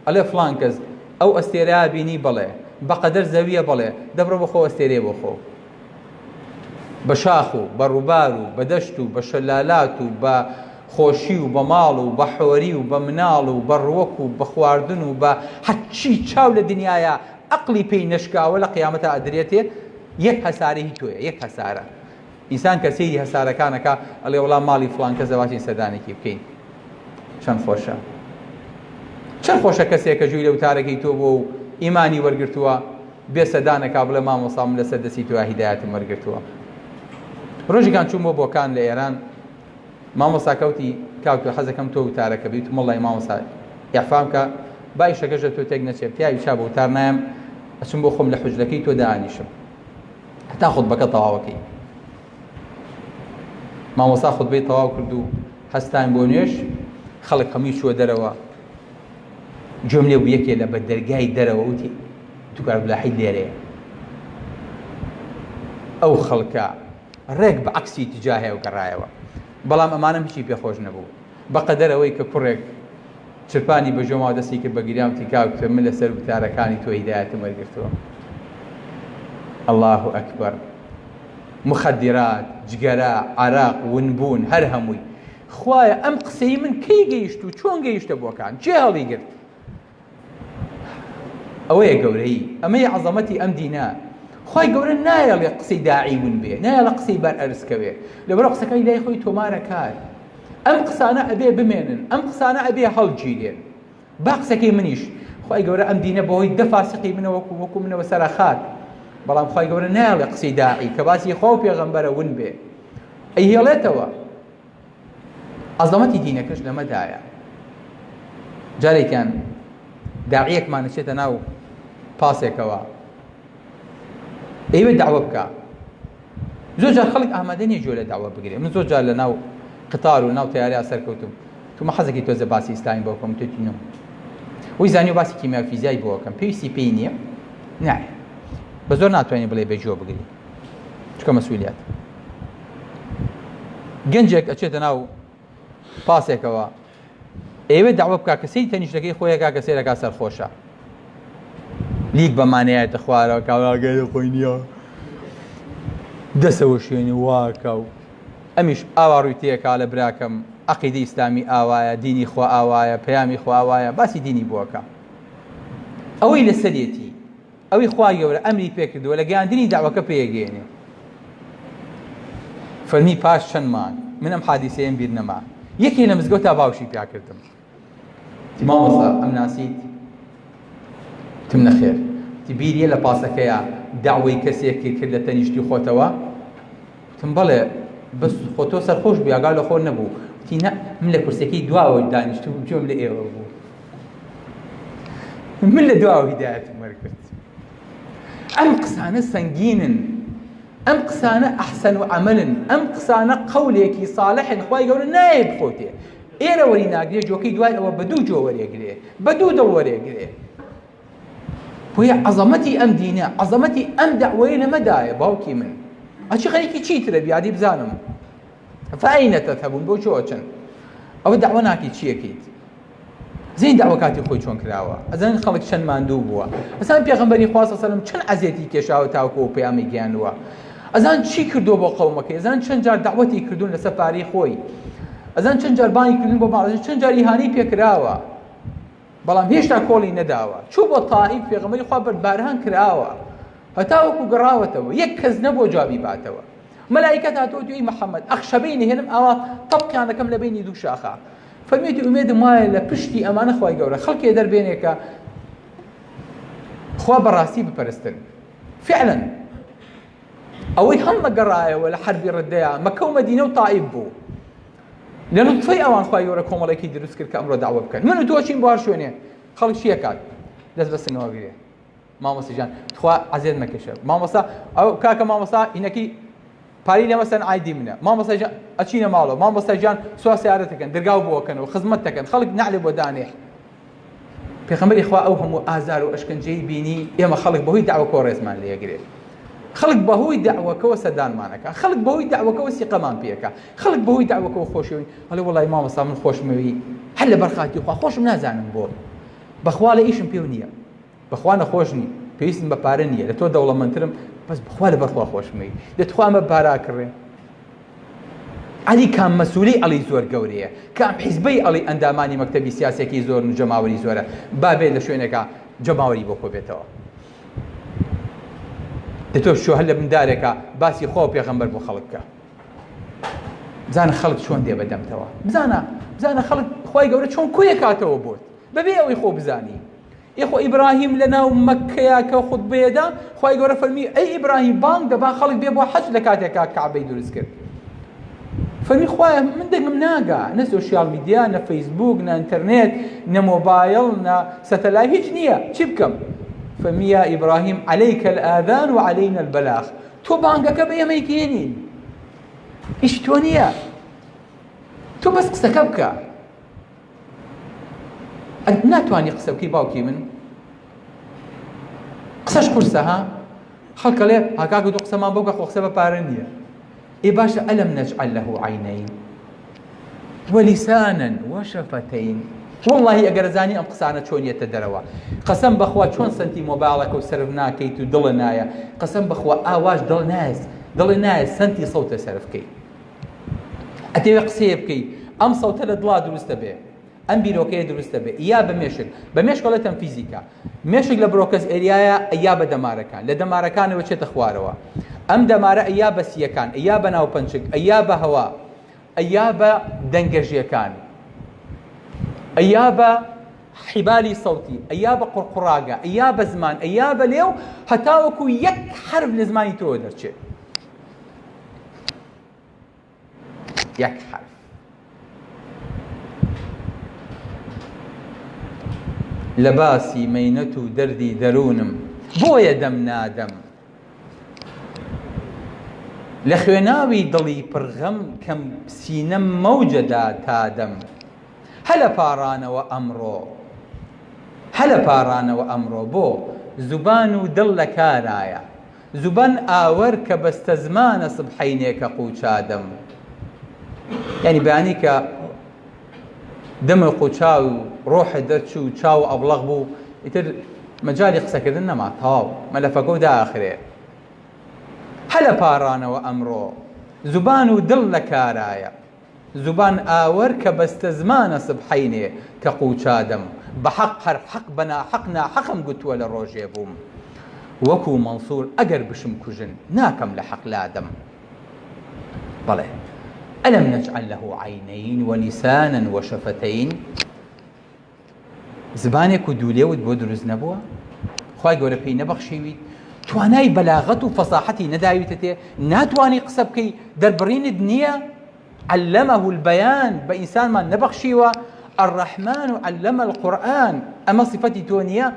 ئەڵێ فڵان کەس ئەو ئەستێرەیە بینی بڵێ بەقەدەر زەویە بڵێ دەبڕۆ بۆ خۆ ئەستێرێ بۆ خۆ بە شاخ و بە ڕووبار و بە دەشت و بە شەلالات و بە خۆشی و بە ماڵ و بە حۆری و بە مناڵ و بە ڕووەک و بە خواردن و بە هەرچی چاو لە دنیاە عەقلی پێی نەشکاوە لە قیامەتە ئەدرێتێ یەک هەسارەی تۆیە یەک هەسارە ئینسان کە سەیری هەسارەکانەکە ئەڵێ وەڵام ماڵی فڵان کەس دەباشین سەردانێکی بکەین. چەند خۆشە، چەند خۆشە کەسێک کە جووی لە وتارەکەی تۆ بۆ و ئیمانی وەرگرتووە بێ سەردانەکە بڵێ مامۆسا من لەسەر دەستی تۆ هیدایەتم وەرگرتووە. ڕۆژێکان چووم بۆ بۆکان لە ئێران، مامۆسا کەوتی کاوتۆ حەزەکەم تۆ وتارەکە بیت، مەڵی مامۆسا یافام کە بای شەکەشە تۆ تێک نەچێت پیاوی چا بە وتار نایم، ئەچم بۆ خۆم لە حوجرەکەی تۆ دانیشم هەتا خودبەکە تەواوەکەی. مامۆسا خودبەی تەواو کرد و هەستان بۆ نوێش، خەڵک هەمووی چووە دەرەوە. گوێم لێ بوو یەکێ لە بە دەرگای دەرەوە وتی توکار بلاحی لێرەیە. ئەو خەڵکە ڕێک بە عەکسی تجاهەیە و گەڕایەوە، بەڵام ئەمانم هیچی پێخۆش نەبوو بەقەدەرەوەی کە کوڕێک چرپانی بەژۆماوە دەستی کرد بە گریانتی کاوتە من لەسەر وتارەکانی تۆ هیدایەتم وەرگرتووە. الله ئەکبەر. مخدرات، جگەرە، عەراق، ونبوون، هەر هەمووی. خوایە ئەم قسەی من کەی گەیشت و چۆن گەیشتە بۆکان؟ چێ هەڵی گرت؟ ئەوەیە گەورەی، ئەمەیە عەزەمەتی ئەم دینە. خوای گەورە نایەڵێ قسەی داعی ون بێ، نایەڵێ قسەی بەر ئەرزکەوێ، لەبەرەوە قسەکەی لای خۆی تۆمارە کار. ئەم قسانە ئەبێ بمێنن، ئەم قسانە ئەبێ هەڵگیرێن. با قسەکەی منیش خوای گەورە ئەم دینە بەهۆی دەفاسقی منەوە وەکو منەوە سەرخات، بەڵام خوای گەورە نایەڵێ قسەی داعی کە باسی خوا و پێغەمبەرە ون بێ، ئەیهێڵێتەوە. عەزەمەتی دینەکەش لەمەدایە. جارێکیان داعیەکمان نەچێتە ناو پاسێکەوە، ئەیوێ داوا بکە. زۆر جار خەڵک ئامادە نییە گوێ لە داوا بگرێت. من زۆر جار لە ناو قتار و ناو تەیارەیە سەرکەوتم، تومە حەزێکی تۆزە باسی ئیسلامی بۆ بکەم، توتی نەم وی زانی و باسی کیمیا فیزیایی بۆ بکەم، پێویستی پێی نییە، نایە بە زۆر ناتوانێت بڵێ بێ گوێ بگری، چکە مەسئولیات. گەنجێک ئەچێتە ناو پاسێکەوە، ئێوێ داوا بکە کە سەیری تەنیشتەکەی خۆیەکە کە سەیرەکە سەرخۆشە، لیک بەمانەیەتە خوارەوە کاواگەری خۆی نییە، دەسەوە شوێنی واکە و ئەمیش ئاوا ڕووی تێکا لە براکەم عەقیدەی ئیسلامی ئاوایە، دینی خوا ئاوایە، پەیامی خوا ئاوایە، باسی دینی بۆکە. ئەوەی لەسەرێتی، ئەوەی خوای گەورە ئەمری پێکردووە لە گەیاندنی داوەکە پێگەێنێ. فەرمی پاش چەند مانگ من ئەم حادیسەیەم بیر نەما، یەکێ لە مزگەوتا باوشی پیا کردم، مامۆستا ئەم ناسیت؟ تم نەخێر. تی بیریە لە پاسەکەیە داوای کەسێکی کرد لە تەنیشتی خۆتەوە؟ تم بەڵێ بەس خۆ تۆ سەرخۆش بوو، ئاگا لە خۆ نەبوو. تی نە، من لە کورسەکەی دواوە دانیشتم، گوێم لە ئێوە بوو، من لە دواوە هیدایەتم وەرگرت. ئەم قسانە سەنگینن، ئەم قسانە ئەحسەن و عەمەلن، ئەم قسانە قەولێکی ساڵحن، خوای گەورە نایە بخۆتێ. ئێرە وەری ناگرێ، جۆکەی دوای ئەوە بە دوو جۆ وەرێگرێ، بە دوو دە وەرێگرێ. بۆیە عەزەمەتی ئەم دینە، عەزەمەتی ئەم دەعوەیە لەمەدایە. باوکی من ئەچی خەریکی چیترە بیادی بزانم، فەئەینە تەذهەبوون، بۆ چۆچن؟ ئەوە داوا ناکەی چیەکەیت؟ زین داوا کاتی خۆی چۆن کراوە، ئەزانین خەڵک چەند ماندوو بووە، ئەزان پێغەمبەری خوا صلی الله علیه و سلم چەند عەزیەتی کێشاوە تاوەکو و پەیامی گەیاندووە، ئەزان چی کردووە بۆ قەومەکەی، ئەزان چەند جار داوەتی کردوون لەسەر پارەی خۆی، ئەزان چەند جار بانگی کردوون بۆ ماڵ، چەند جار ئیهانەی پێکراوە، بەڵام هێشتا کۆڵی نەداوە. چوو بۆ تائیف، پێغەمبەری خوا بەربارهان کراوە، هەتا وەکو گەڕاوەتەوە، یەک کەس نەبووە جوابی باتەوە. مەلایکەت هاتووە توی محەممەد ئەخشەبەی نهێنم ئاوا تەبقیان دەکەم لە بینی دوو شاخە. فەرمێتی ئومێدم وایە لە پشتی ئەمانە خوای گەورە خەڵکێ دەربێنێکە خوا بەڕاستی بپەرستن. فعلا ئەوەی هەممە گەڕایەوە لە حەربی ڕدەیە، مەکە و مەدینە و تائیف بوو. لە لوتفەی ئەوان خوای گەورە کۆمەڵێکی دروست کرد کە ئەمڕۆ داوا بکەن. من و تۆ چین بۆ هەر شوێنێ، خەڵک چی ئەکات؟ دەست بە سنگەوە گرێ. مامۆستا جان تخوا عەزیێت مەکەشە، مامۆستا ئەو کاکە مامۆستا هینەکەی پاری لە مەسەن ئایدی منە، مامۆستا جان ئەچینە ماڵەوە، مامۆستا جان سوا سیارەتەکەن، دەرگاو بۆکەنەوە، خزمەت دەکەن، خەڵک نعلێ بۆ دانێ. پێغەمبەری خوا ئەو هەموو ئازار و ئەشکەنجەی بینی، ئێمە خەڵک بەهۆی داوەکەوە ڕێزمان لێگرێت، خەڵک بەهۆی داوەکەوە سەردانمانەکە، خەڵک بەهۆی داوەکەوە سیقەمان پێکە، خەڵک بەهۆی داوەکەوە خۆشەوی هەڵێ وەڵای مامۆستا من خۆشمەوی هەر لە بەرخاتی خوا خۆشم نازانم بۆ، بەخوا لە ئیشم پێو نییە، بەخوا نەخۆشنی، پێویستم بە پارە نییە، لە تۆ دەوڵەمەندترم، بەس بەخوا لە بەرخوا خۆشمەوی، دەتخوا ئەمە باراکڕێ. علی کام مەسئولی ئەڵی زۆر گەورەیە، کام حیزبەی ئەڵی ئەندامانی مەکتەبی سیاسێکی زۆر و جەماوەری زۆرە، بابێت لە شوێنێکە جەماوەری بۆ خۆ بێتەوە. دەتۆ شۆ هەر لە بندارێکە باسی خۆ و پێغەمبەر بۆ خەڵک بکە، بزانە خەڵک چۆن دێ بەدەمتەوە، بزانە خەڵک خوای گەورە چۆن کوێ کاتەوە بۆت بەبێ ئەوەی خۆ بزانی. ئێخۆ ئیبراهیم لە ناو مەککەیە کە خوتبەیەدا خوای گەورە فەرمی ئەی ئیبراهیم بانگ دەبا خەڵک بێ بۆ حەج لە کاتێکا کەعبەی دروست کرد. فەرمی خوایە من دەنگم ناگا، نە سۆشیال میدیا، نە فەیسبوک، نە ئینتەرنێت، نە مۆبایل، نە سەتەلای، هیچ نییە، چی بکەم؟ فەرمی یا ئیبراهیم عەلەیکە الئاذان و عەلەینا البەلاغ، تۆ بانگەکە بە ئێمەی گێنین، هیچ تۆ نییە، تۆ بەس قسەکە بکە. ناتوانی قسە بکەی باوکی من، قسەش قورسە ها، خەڵکەڵێ هاکاکە دوو قسەمان بۆ بکە خۆ قسە بە پارە نییە. ئێ باشە ئەلەم نەجعەل لەهو عەینەین وەلیسانەن وەشەفەتەین. وەڵڵاهی ئەگەر زانی ئەم قسانە چۆنیەتە دەرەوە، قەسەم بەخوا چۆن سنتی مۆبایڵەکە و سەرف ناکەیت و دڵە نایە، قەسەم بەخوا ئاواش دڵێ نایە سنتی سەوتە سەرف بکەیت. ئەتەوێ قسەیە بکەیت ئەم سەوتە لە دڵا دروستە بێ، ئەم بیرۆکەیە دروستە بێ، یا بە مێشک، بە مێشکەڵێتەن فیزیکا، مێشک لە برۆکەس ئێریایە ئەیا بە دەمارەکان، لە دەمارەکانەوە چێتە خوارەوە، ئەم دەمارە ئەیا بە سیەکان، ئەیا بە ناوپەنچک، ئەیا بە هەوا، ئەیا بە دەنگەژیەکان، ئەیا بە حیبالی سەوتی، ئەیا بە قوڕقوڕاگە، ئەیا بە زمان، ئەیا بە لێو، هەتاوەکو یەک حرف لە زمانی تۆ دەرچێت، یەک حرف. لە باسی مەینەت و دەردی دەروونم بۆیە دەم نادەم، لە خوێناوی دڵی پڕغەم کەم سینەم مەوجەدا تادەم. هەلە پارانەوە ئەمڕۆ بۆ زوبان و دڵ لە کارایە، زوبان ئاوەر کە بەستە زمانە سبحەینێکە قوچادەم. یعنی بەیانی کە دەمە قوچا و ڕۆحە دەرچوو و چاو ئەبڵەغ بوو، ئیتر مەجالی قسەکردن نەما، تەواو مەلەفەکە و داخرێ. هەلە پارانەوە ئەمڕۆ زوبان و دڵ لە کارایە، زوبان ئاوەر کە بەستە زمانە سبحەینێ کە قوچادەم. بە حەق هەر حەق بە ناحەق ناحەقم گوتووە لە ڕۆژێ بووم، وەکو مەنسوور ئەگەر بشم کوژن ناکەم لە حەق لادەم. بەڵێ ئەلەم نەجعەل لەهو عەینەین وەلیسانەن وەشەفەتەین. زبانێک و دوولێوت بۆ دروست نەبووە؟ خوای گەورە پێی نەبەخشیویت؟ توانای بەلاغەت و فەساحەتی نەداویتە تێ؟ ناتوانی قسە بکەی دەربڕینت نییە؟ علەمەه البەیان بە ئینسانمان نەبەخشیوە؟ الرحمن علم القرآن ئەمە صفەتی تۆ نییە؟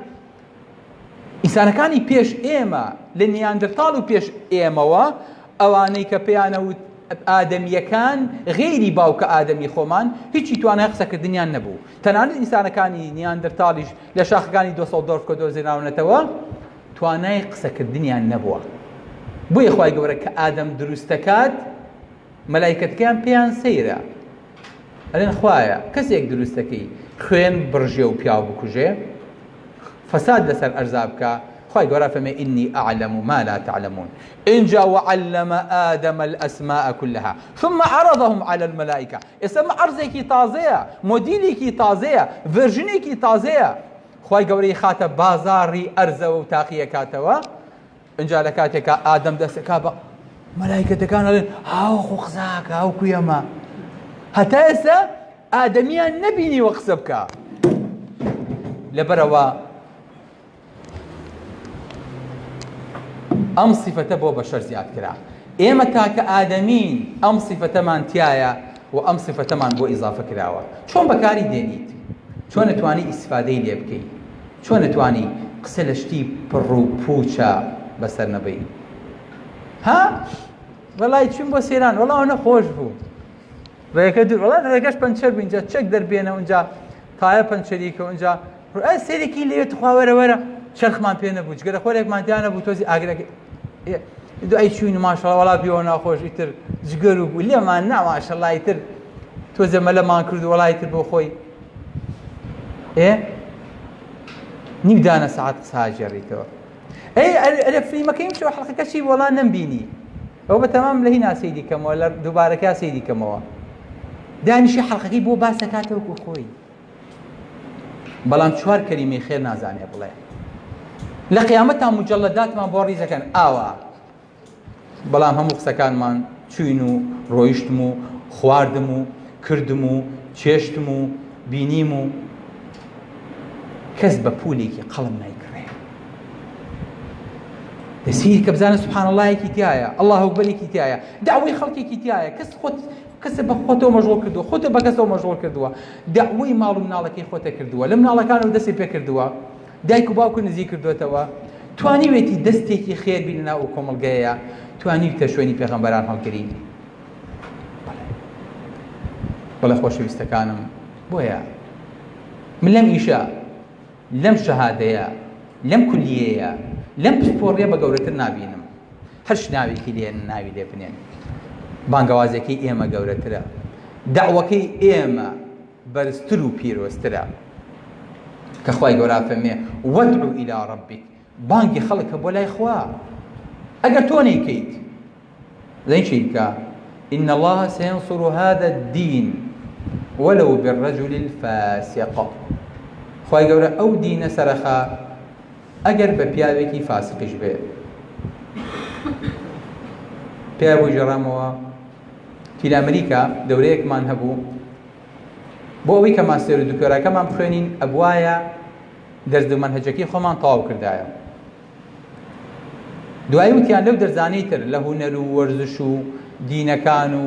ئینسانەکانی پێش ئێمە لە نیاندرتاڵ و پێش ئێمەوە ئەوانەی کە پێیانەوت ئادەمیەکان غێری باوکە ئادەمی خۆمان هیچی توانای قسەکردنیان نەبوو. تەنانەت ئینسانەکانی نیاندرتاڵیش لە شاخەکانی دۆسەڵدۆرف کە دۆزێنراونەتەوە توانای قسەکردنیان نەبووە. بۆیە خوای گەورە کە ئادەم دروست دەکات مەلایکەتەکان پێیان سەیرە، ئەڵێن خوایە کەسێک دروست دەکەی خوێن بڕژێ و پیاو بکوژێ، فەساد لەسەر ئەرزا بکە، خوای گەورە فەرمێ ئینی ئەعلەم ما لا تعلمون. اینجا وعلم آدم الأسماء كلها ثم عرضهم على الملائكة. ئێستا عەرزێکی تازەیە، مۆدیلێکی تازەیە، ڤێرژنێکی تازەیە. خوای گەورەی خاتە بازاڕی ئەرزەوە و تاقیە کاتەوە. اینجا لە کاتێکە ئادەم دەستەکا بە مەلایکەتەکان ئەڵێن هاوخۆ قساکە هاوکو ئێمە، هەتا ئێستا ئادەمیان نەبینیوە قسە بکە. لەبەرەوە ئەم سیفەتە بۆ بەشەر زیاد کرا. ئێمە تاکە ئادەمین ئەم سیفەتەمان تایە و ئەم سیفەتەمان بۆ ئیزافە کراوە. چۆن بەکاری دێنیت؟ چۆن نەتوانی ئیسفادەی لێ بکەیت؟ چۆن نەتوانی قسە لە شتی پڕ و پوچە بەسەر نەبەی؟ ها؟ وەڵای چوون بۆ سێران، وەڵاو نەخۆش بوو. ڕێگە دوور، وەڵای ڕێگەش پەنچەر بوو، اینجا چەک دەربێنە، اونجا تایە پەنچەریکە، اونجا سێرێکی لێت خوا وەرە وەرە، چرخمان پێ نەبوو، جگەرە خۆرێکمان تیا نەبوو، تۆزی ئاگرەکە دوای چوین ماشەڵڵا وەڵا بیەوە ناخۆش، ئیتر جگەر و بوو لێمان نا ماشەڵڵا، ئیتر تۆزە مەلەمان کرد و وەڵا ئیتر بۆ خۆی نیم دانە سەعات قسە هاجێڕیتەوە. ئەرێ فیلمەکەیم چۆ حەڵقەکە چی وەڵا نەمبینی، ئەوە بە تەمام لە هینا سەیری کەمەوە، لە دووبارەکە سەیری کەمەوە، دانیشی حەڵقەکەی بۆ باس دەکاتەوەکو خۆی، بەڵام چوار کەلیمەی خێر نازانێ بڵێ. لە قیامەتتا موجەڵەداتمان بۆ ڕیزەکەن ئاوا، بەڵام هەموو قسەکانمان چوین و ڕۆیشتم و خواردم و کردم و چێشتم و بینیم و کەس بە پولێکی قەڵم نایکڕێ دەسیری کە بزانە سبحان اللهیەکی تایە الله ئەکبەرێکی تایە داوای خەڵکێکی تایە کەسە بە خۆتەوە مەشغوڵ کردووە خۆتە بە کەسەوە مەشغوڵ کردووە داوای ماڵ و مناڵەکەی خۆتە کردووە لە مناڵەکانەوە دەستی پێ کردووە دایک و باوکو نزیک کردوێتەوە توانیوێتی دەستێکی خێر بی لەناو ئەو کۆمەڵگەیەیە توانیوتە شوێنی پێغەمبەران هەڵگری بەڵێ خۆشەویستەکانم بۆیە من لەم ئیشە لەم شەهادەیە لەم کولیەیە لەم پسپۆڕیە بە گەورەتر نابینم هەرش ناوێکی لێن ناوی لێ بنێن بانگەوازەکەی ئێمە گەورەترە داوەکەی ئێمە بەرزتر و پیرۆزترە کە خوای گەورە فەرمێ وەدعو إلى ربك بانگی خەڵکە بۆ لای خوا ئەگەر تۆ نەیکەیت لەی چی بکە إن الله سينصر هذا الدين ولو بالرجل الفاسق خوای گەورە ئەو دینە سەرەخا ئەگەر بە پیاوێکی فاسقیش بێ پیا بۆ ژێڕامەوە فیل ئەمریکا دەورەیەکمان هەبوو بۆ ئەوەی کە ماستێر و دوکتۆراکەمان بخوێنین ئەبوایە دەرز و مەنهەجەکەی خۆمان تەواو کردایە دوایی وتیان لەو دەرزانەی تر لە هونەر و وەرزش و دینەکان و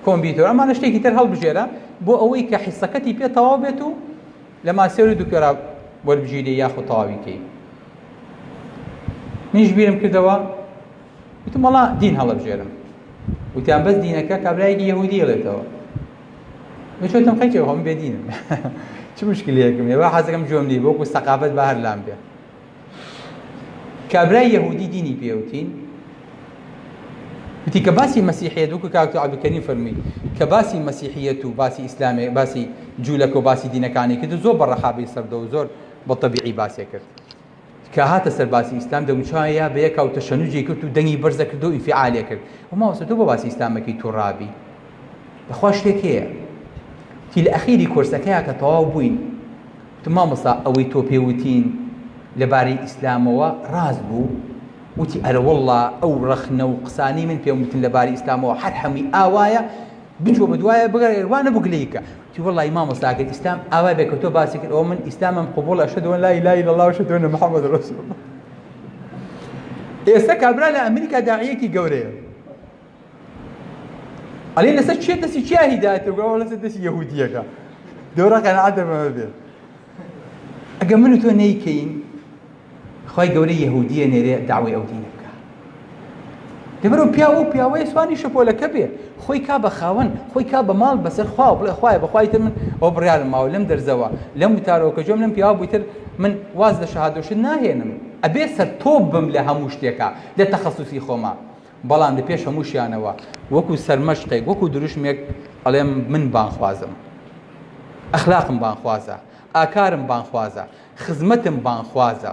کۆمپیوتەر ئەمانە شتێکی تر هەڵبژێرە بۆ ئەوەی کە حیسەکەتی پێ تەواو بێت و لە ماستێر و دوکتۆرا وەربژیرێ یاخود تەواویکەی منیش بیرم کردەوە وتم وەڵا دین هەڵەبژێرم وتیان بەس دینەکە کابرایەکی یەهودی هەڵێتەوە چۆتم خەیتەوە هەم بێدینم چ مشکلەیەکم هەیە حەزەکەم جۆم دی بۆکو سەقافەت بە هەر لام بێ کابرای یەهودی دینی پێوتین وتی کە باسی مەسیحیەت وەکو کاکتۆ عەبدولکەریم فەرمووی کە باسی مەسیحیەت و باسی ئیسلامێ باسی جوولەکە و باسی دینەکانی کرد زۆر بەڕەحابی سەردە و زۆر بە تەبیعی باسێ کرد کە هاتە سەر باسی ئیسلام دەموچایە بە یەکاو تەشەنوجی کرد و دەنگی بەرزە کرد و ئینفعالیە کرد وماوەسە تۆ بۆ باسی ئیسلامەکەی تووڕابی بەخوا شتێک هەیە تی لە ئەخیری کۆرسەکەیە کە تەواو بووین تو مامۆستا ئەوەی تۆ پێوتین لەبارەی ئیسلامەوە ڕاست بوو وتی ئەرە وەڵڵا ئەو ڕەخنە و قسانی من پێم وتن لەبارەی ئیسلامەوە هەر هەمووی ئاوایە بچۆ بە دوایە بگەڕێ وانە بگلەیکە تی وەڵڵی مامۆستا ئەگەر ئیسلام ئاوای بێ کە تۆ باسی کرد ئەوە من ئیسلامم قبوڵە ئەشهەدو ئەن لا ئیلاها ئیلا الله وەشهەدو ئەنە محەممەد ڕەسوول الله ئێستا کابرا لە ئەمریکا داعیەکی گەورەیە ئەڵێ لەسەر چێ دەستی چیا هیدایەتەوە گەڵا لەسەر دەستی یەهودیەکە دەورە قەنەعەتە بەمە بێت ئەگەر من و تۆ نەیکەین خوای گەورەی یەهودیە نێرێ داوای ئەو دینە بکە لەبەرەوە پیاوە و پیاوەیە سوانی شەپۆلەکە بێ خۆی کا بە خاوەن خۆی کا بە ماڵ بەسەر خوا و بڵێ خوایە بەخوای تر من ئەو بڕیارم ماوە لەم دەرزەوە لەم وتارەوە کە جۆم لەم پیاوە بوویتر من واز لە شەهادەشت ناهێنم ئەبێ سەر تۆ بم لە هەموو شتێکە لە تەخەسوسی خۆما بەڵام لە پێش هەمووشیانەوە وەکو سەرمەشقێک وەکو دروشمێک ئەڵێم من بانخوازم ئەخلاقم بانخوازە ئاکارم بانخوازە خزمەتم بانخوازە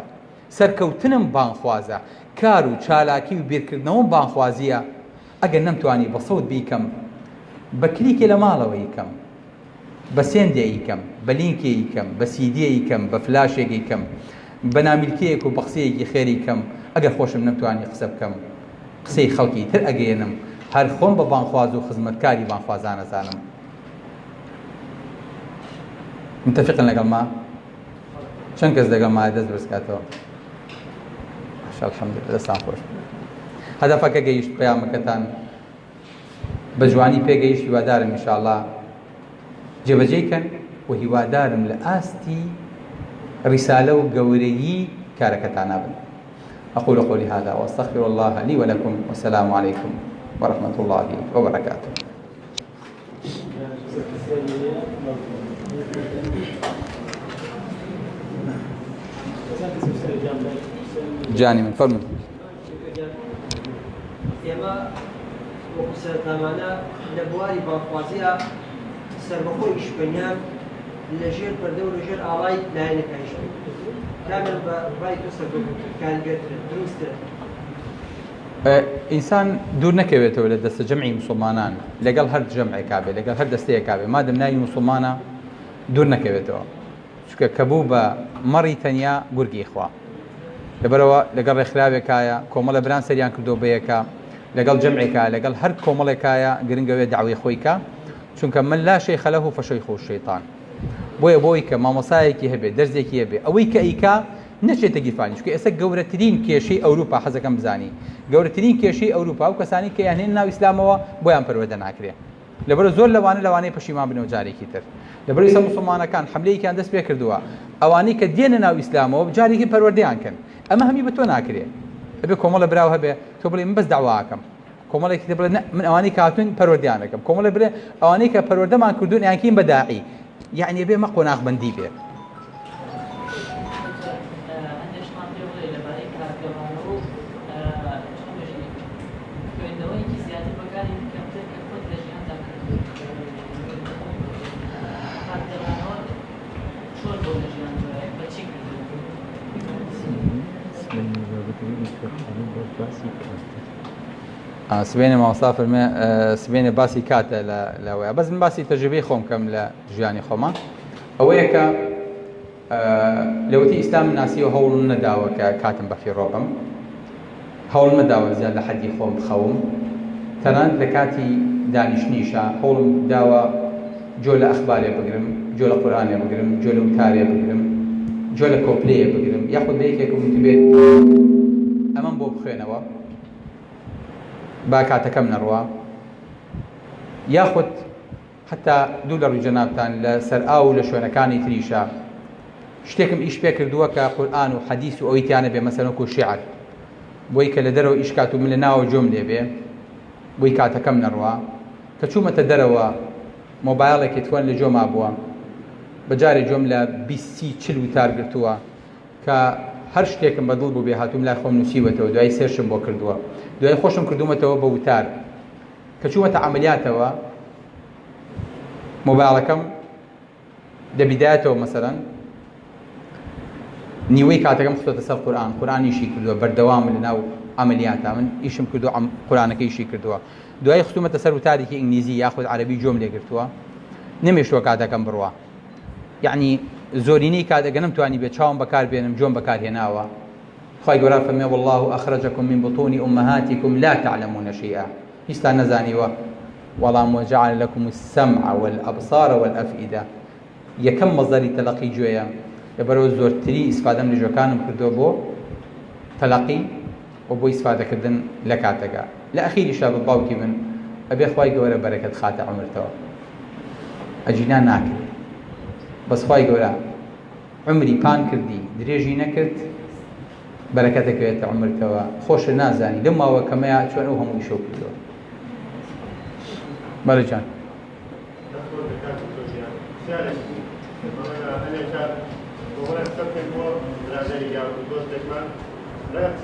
سەرکەوتنم بانخوازە کار و چالاکی و بیرکردنەوەم بانخوازیە ئەگەر نەمتوانی بە سەوت بیکەم بە کلیکێ لە ماڵەوە یکەم بە سێندێ یکەم بە لینکێ یکەم بە سیدیە یکەم بە فلاشێک یکەم بە نامیلکەیەک و بە قسەیەکی خێری کەم ئەگەر خۆشم نەمتوانی قسە بکەم قسەی خەڵکی تر ئەگەێنم هەر خۆم بە بانخواز و خزمەتکاری بانخوازان ئەزانم متفقن لەگەڵ ما چەند کەس لەگەڵ ما دەست بەرزکاتەوە الحەمدولillah دەستان خۆش هەدەفەکە گەیشت پەیامەکەتان بە جوانی پێگەیشت هیوادارم ئینشاءالله جێبەجێکەن و هیوادارم لە ئاستی ڕیسالە و گەورەیی کارەکەتان نابن أقول قولي هذا وأستغفر الله لي ولكم والسلام عليكم ورحمة الله وبركاته. جاني من فرمي. ئێمە وەکو سەرۆکامانە لە بواری بانخوازیە سەربەخۆی ئیشبەنیان لەژێر پەردە و لەژێر ئاڵای لایەنەکان ئیشبەن کامل بە ڕای تۆ سەربەخۆکاریگەرترە دروستە ئینسان دوور نەکەوێتەوە لە دەستە جەمعی موسڵمانان لەگەڵ هەر جەمعێکا بێ لەگەڵ هەر دەستەیەکا بێ مادەم ناوی موسڵمانە دوور نەکەوێتەوە چونکە کە بوو بە مەڕی تەنیا گورگی خوا لەبەرەوە لەگەڵ ڕێکخراوێکایە کۆمەڵە بران سەریان کردو بەیەکە لەگەڵ جەمعێکە لەگەڵ هەر کۆمەڵێکایە گرنگەوێ داوای خۆیکە چونکە من لا شەیخە لەهو فەشەیخو الشەیطان بۆیە بۆی کە مامۆسایەکی هەبێت دەرزێکی هەبێ ئەوەی کە ئیکا نەچێتە گیرفانی چونکە ئێستا گەورەترین کێشەی ئەوروپا حەزەکەم بزانی گەورەترین کێشەی ئەوروپا و کەسانی کە یانهێن ناو ئیسلامەوە بۆیان پەروەردە ناکرێ لەبەرە زۆر لەوانەی پەشیمان بنەوە جارێکی تر لەبەر ئێستا موسڵمانەکان حملەیەکیان دەست پێ کردووە ئەوانەی کە دێنە ناو ئیسلامەوە جارێکی پەروەردەیان کەن ئەمە هەمی بە تۆ ناکرێ ئەبێ کۆمەڵە براو هەبێ تۆ بڵێ من بەس داواکەم کۆمەڵێکی تر بڵێ من ئەوانەی کاتون پەروەردیانەکەم کۆمەڵە بڵێ ئەوانەی کە پەروەردەمان کردوون یانکین بەداعی یعنی بێ مە قۆناغبەندی بێ سبێنێ ماوەسا فەرمێ سبێنێ باسی کاتە لەوەیە بەس من باسی تەجربەی خۆم کەم لە ژیانی خۆمان ئەوەیە کە لەوەتی ئیسلام ناسیوە هەوڵ نەداوە کە کاتم بەفی ڕۆبم هەوڵ نەداوە زیاد لە حەدی خۆم بخەوم تەنانەت لە کاتی دانیشتنیشە هەوڵم داوە جۆ لە ئەخبارێ بگرم جۆ لە قورئانێ بگرم جۆ لە وتارێ بگرم جۆ لە کۆپلەیە بگرم یاخود بە یەکێک وتی بێت ئەمەم بۆ بخوێنەوە با کاتەکەم نەڕوا یاخود حتا دوو لە ڕووی جەنابتان لە سەر ئاو و لە شوێنەکانی تریشە شتێکم ئیش پێ کردووە کە قورئان و حەدیث و ئەوەی تیانە بێ مەسەلەن وەکو شیعر بۆی کە لە دەرەوە ئیش کات و من لە ناوە جۆم لێ بێ بۆی کاتەکەم نەڕوا کە چوومەتە دەرەوە مۆبایڵێکی توان لە جۆما بووە بەجارێ جۆم لە 20-40 وتار گرتووە کە هەر شتێکم بەدڵ بوو بێ هاتووم لای خۆم نووسیوەتەوە دوای سێرشم بۆ کردووە دوای خۆشم کردومەتەوە بە وتار کە چوومەتە عەمەلیاتەوە مۆبایڵەکەم دەبیدایەتەوە مەسەلەن نیوەی کاتەکەم خستۆتە سەر قورئان ئیشی کردووە بەردەوام لەناو عەمەلیاتە من ئیشم کردووە قورئانەکە ئیشی کردووە دوای خستومەتە سەر وتارێکی ئینگلیزی یاخود عەرەبی جۆم لێ گرتووە نەمێشووە کاتەکەم بڕوا یعنی زۆرینەی کاتەکە نەمتوانی بێت چاوم بەکار بێنم جۆم بەکارهێناوە خی گەورە فەرمێ والله أخرجكم من بطون أمهاتكم لا تعلمون شيئا هیچتان نەزانیوە وەڵام وجعل لكم السمع والأبصار والأفئدة یەکەم مەزدەری تەلەقی گوێیە لەبەرەوە زۆرتری ئیسفادەم لە ژۆکانم کردووە بۆ تەلەقی و بۆ ئیسفادەکردن لە کاتەکە لە ئەخیریشا بە باوکی من ئەبێ خی گەورە بەرەکەت خاتە عومرتەوە ئەجینا ناکرد بەس خی گەورە عمری پان کردی درێژی نەکرد بەرەکەتەکەوێتە عومرتەوە خۆشە نازانی لەم ماوە کەمەیە چۆن ئەو هەمووی شەو کردەوە بەرەجان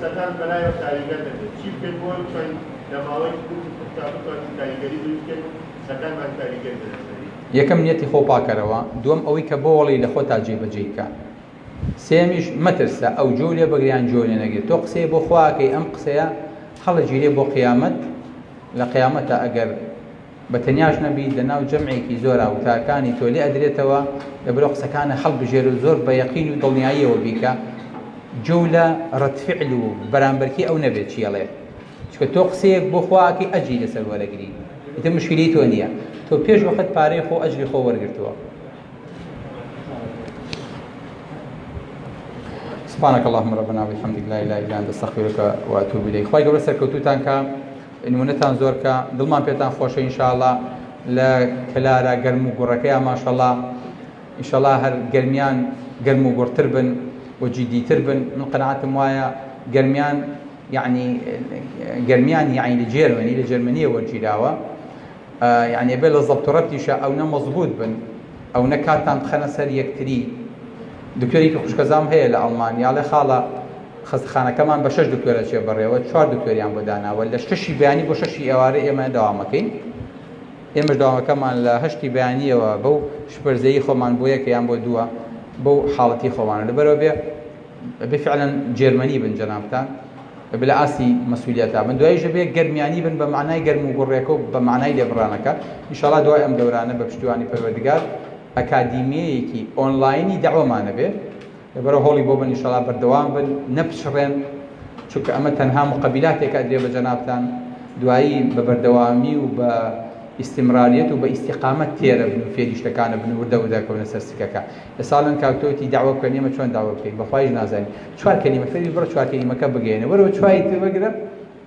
سەدان بەلایەوە کاریگەر دەبێت چی بکەین بۆ چۆن لە ماوەی کوتابتوانین کاریگەری دروست بکەین سەکانمان کاریگەر دەبێت یەکەم نیەتی خۆ پاکەرەوە دووەم ئەوەی کە بۆ وەڵی لە خۆتا جێبەجێیکە سێمیش مەترسە ئەو جۆ لێ بەگریان جۆ لێ نەگرێت تۆ قسەی بۆ خواکەی ئەم قسەیە هەڵەگیرێ بۆ قیامەت لە قیامەتە ئەگەر بە تەنیاش نەبی لە ناو جەمعێکی زۆرە وتاکانی تۆ لێ ئەدرێتەوە لەبەرەوە قسەکانە هەڵبژێر و زۆر بە یەقین و دڵنیاییەوە بیکە جۆ لە ڕەتفعل و بەرامبەرکی ئەو نەبێت چیەڵێ چکە تۆ قسەیەک بۆ خواکەی ئەجری لەسەر وەرەگری ئیتر مشکلی تۆ نییە تۆ پێش وەخت پارەی خۆ ئەجری خۆ وەرگرتووە سبحانك اللهم ربنا وبحمدك لا اله الا انت استغفرك واتوب اليك خواهی گەورە سەرکەوتوتان کە نمونەتان زۆر کە دڵمان پێتان خۆشە ئینشاءالله لە کەلارە گەرم و گوڕەکەیان ماشەڵڵا ئینشاءالله هەر گەرمیان گەرم و گوڕتر بن و جیدیتر بن من قەناعەتم وایە گەرمیان یعنی لە جێرمەنی لە جەرمەنیە وەرگیراوە یعنی بێ لە زەبت و ڕەبتیشە ئەو نە مەزبوط بن ئەو نە کاتتان بخەنە سەر یەکتری دکتۆرێکی خوشکەزام هەیە لە ئەڵمانیا لە خاڵە خەستەخانەکەمان بە 6 دکتۆرە چێ بەڕێوە 4 دکتۆریان بۆ داناوە لە 6 بەیانی بۆ 6 ئێوارە ئێمە داوامەکەین ئێمەش داوامەکەمان لە 8 بەیانیەوە بەو شپەرزەیی خۆمان بۆ یەکەیان بۆ دووە بەو حاڵەتی خۆمانە لەبەرەوە بێ فعلا جێرمەنی بن جەنابتان بلا ئاسی مەسئولیەتە من دواییشە بێ گەرمیانی بن بە معنای گەرم و گوڕێکە و بە معنای لێبڕانەکە ئینشاڵڵا دوای ئەم دەورانە بە پشتیوانی پەروەردگار ئەکادیمیەیەکی ئۆنلاینی داوامانە بێ لەبەرەوە هۆڵی بۆ بن ئینشاڵڵا بەردەوام بن نەپشڕێن چونکە ئەمە تەنها مقەبیلاتێکە ئەدرێ بە جەنابتان دوایی بە بەردەوامی و بە ئیستیمراریەت و بە ئیستیقامەت تێرە بن و فێری شتەکانە بن و وردە وردەکەونە سەر سکەکە لە ساڵن کاکتۆتی داوا بکەن ئێمە چۆن داوا بکەین بەخوایش نازانین چوار کەلیمە فێری بڕە چوار کەلیمەکە بگەێنە وەرەوە چواری تر بەگرە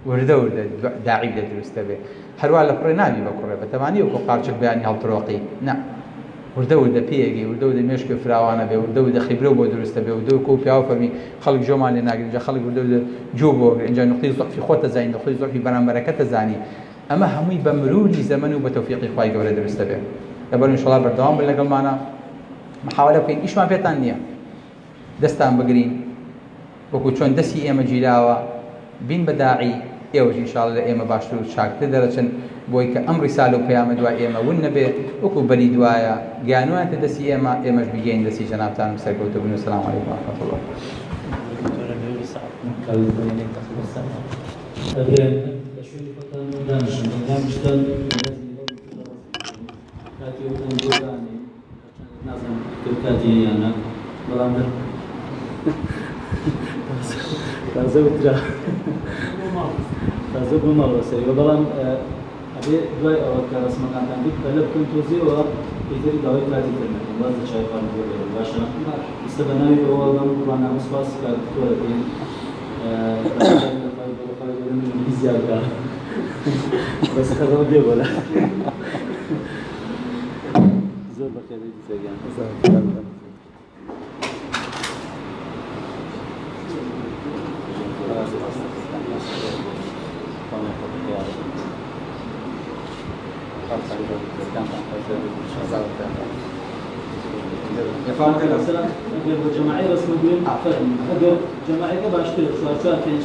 وردە وردە داعی لە دروستە بێ هەروە لە پڕێ نابی بە کوڕێ بەتەمانی وەکو قارچک بەیانی هەڵتڕۆقی نا وردە وردە پێیەگەی وردە وردە مێشکە فراوانە بێ وردە وردە خیبرە بۆ دروستە بێ وردە وەکو پیاوە فەرمی خەڵک جۆمان لێ ناگرن جا خەڵک وردە وردە جۆ بۆ ئینجا نقطەی زۆفی خۆتە زانی نقطەی زۆفی بەرامبەرەکەتە زانی ئەمە هەمووی بە مروری زەمن و بە تەوفیقی خوای گەورە دروستە بێ لەبەر ئینشەڵا بەردەوام بن لەگەڵمانە محاولە بکەین ئیشمان پێتان نییە دەستان بگرین وەکو چۆن دەستی ئێمە گیراوە بین بە داعی ئێوەش ئینشاڵڵا لە ئێمە باشتر و چاکتر دەرەچن بۆی کە ئەم ڕیسالە و پەیامە دوای ئێمە ون نەبێت وەکو بەری دوایە گیانوانتە دەستی ئێمە ئێمەش بگەین دەستی جەنابتانم سەرکەوتە بن و سەلام عەلەیکم ورەحمەتوڵڵاه تازە بۆ ماڵوەسەریەوە بەڵام ئەبێ دوای ئەوە کە ڕسمەکانتان بیت بەلە بکەن تۆزیەوە پێتری داوای کاتی ترنەکەن واز لە چایخان بۆ بێرە باشە ئێستا بە ناوی ئەوە بەم ڕوانامە سوپاس کارتۆ دەکەین زیادە بەس خەزەوە دێ بۆ لە زۆر بەخێر دیسەگیان اگر جماعی رسم بگیریم اگر جماعی که باشتر شوار شوار کنش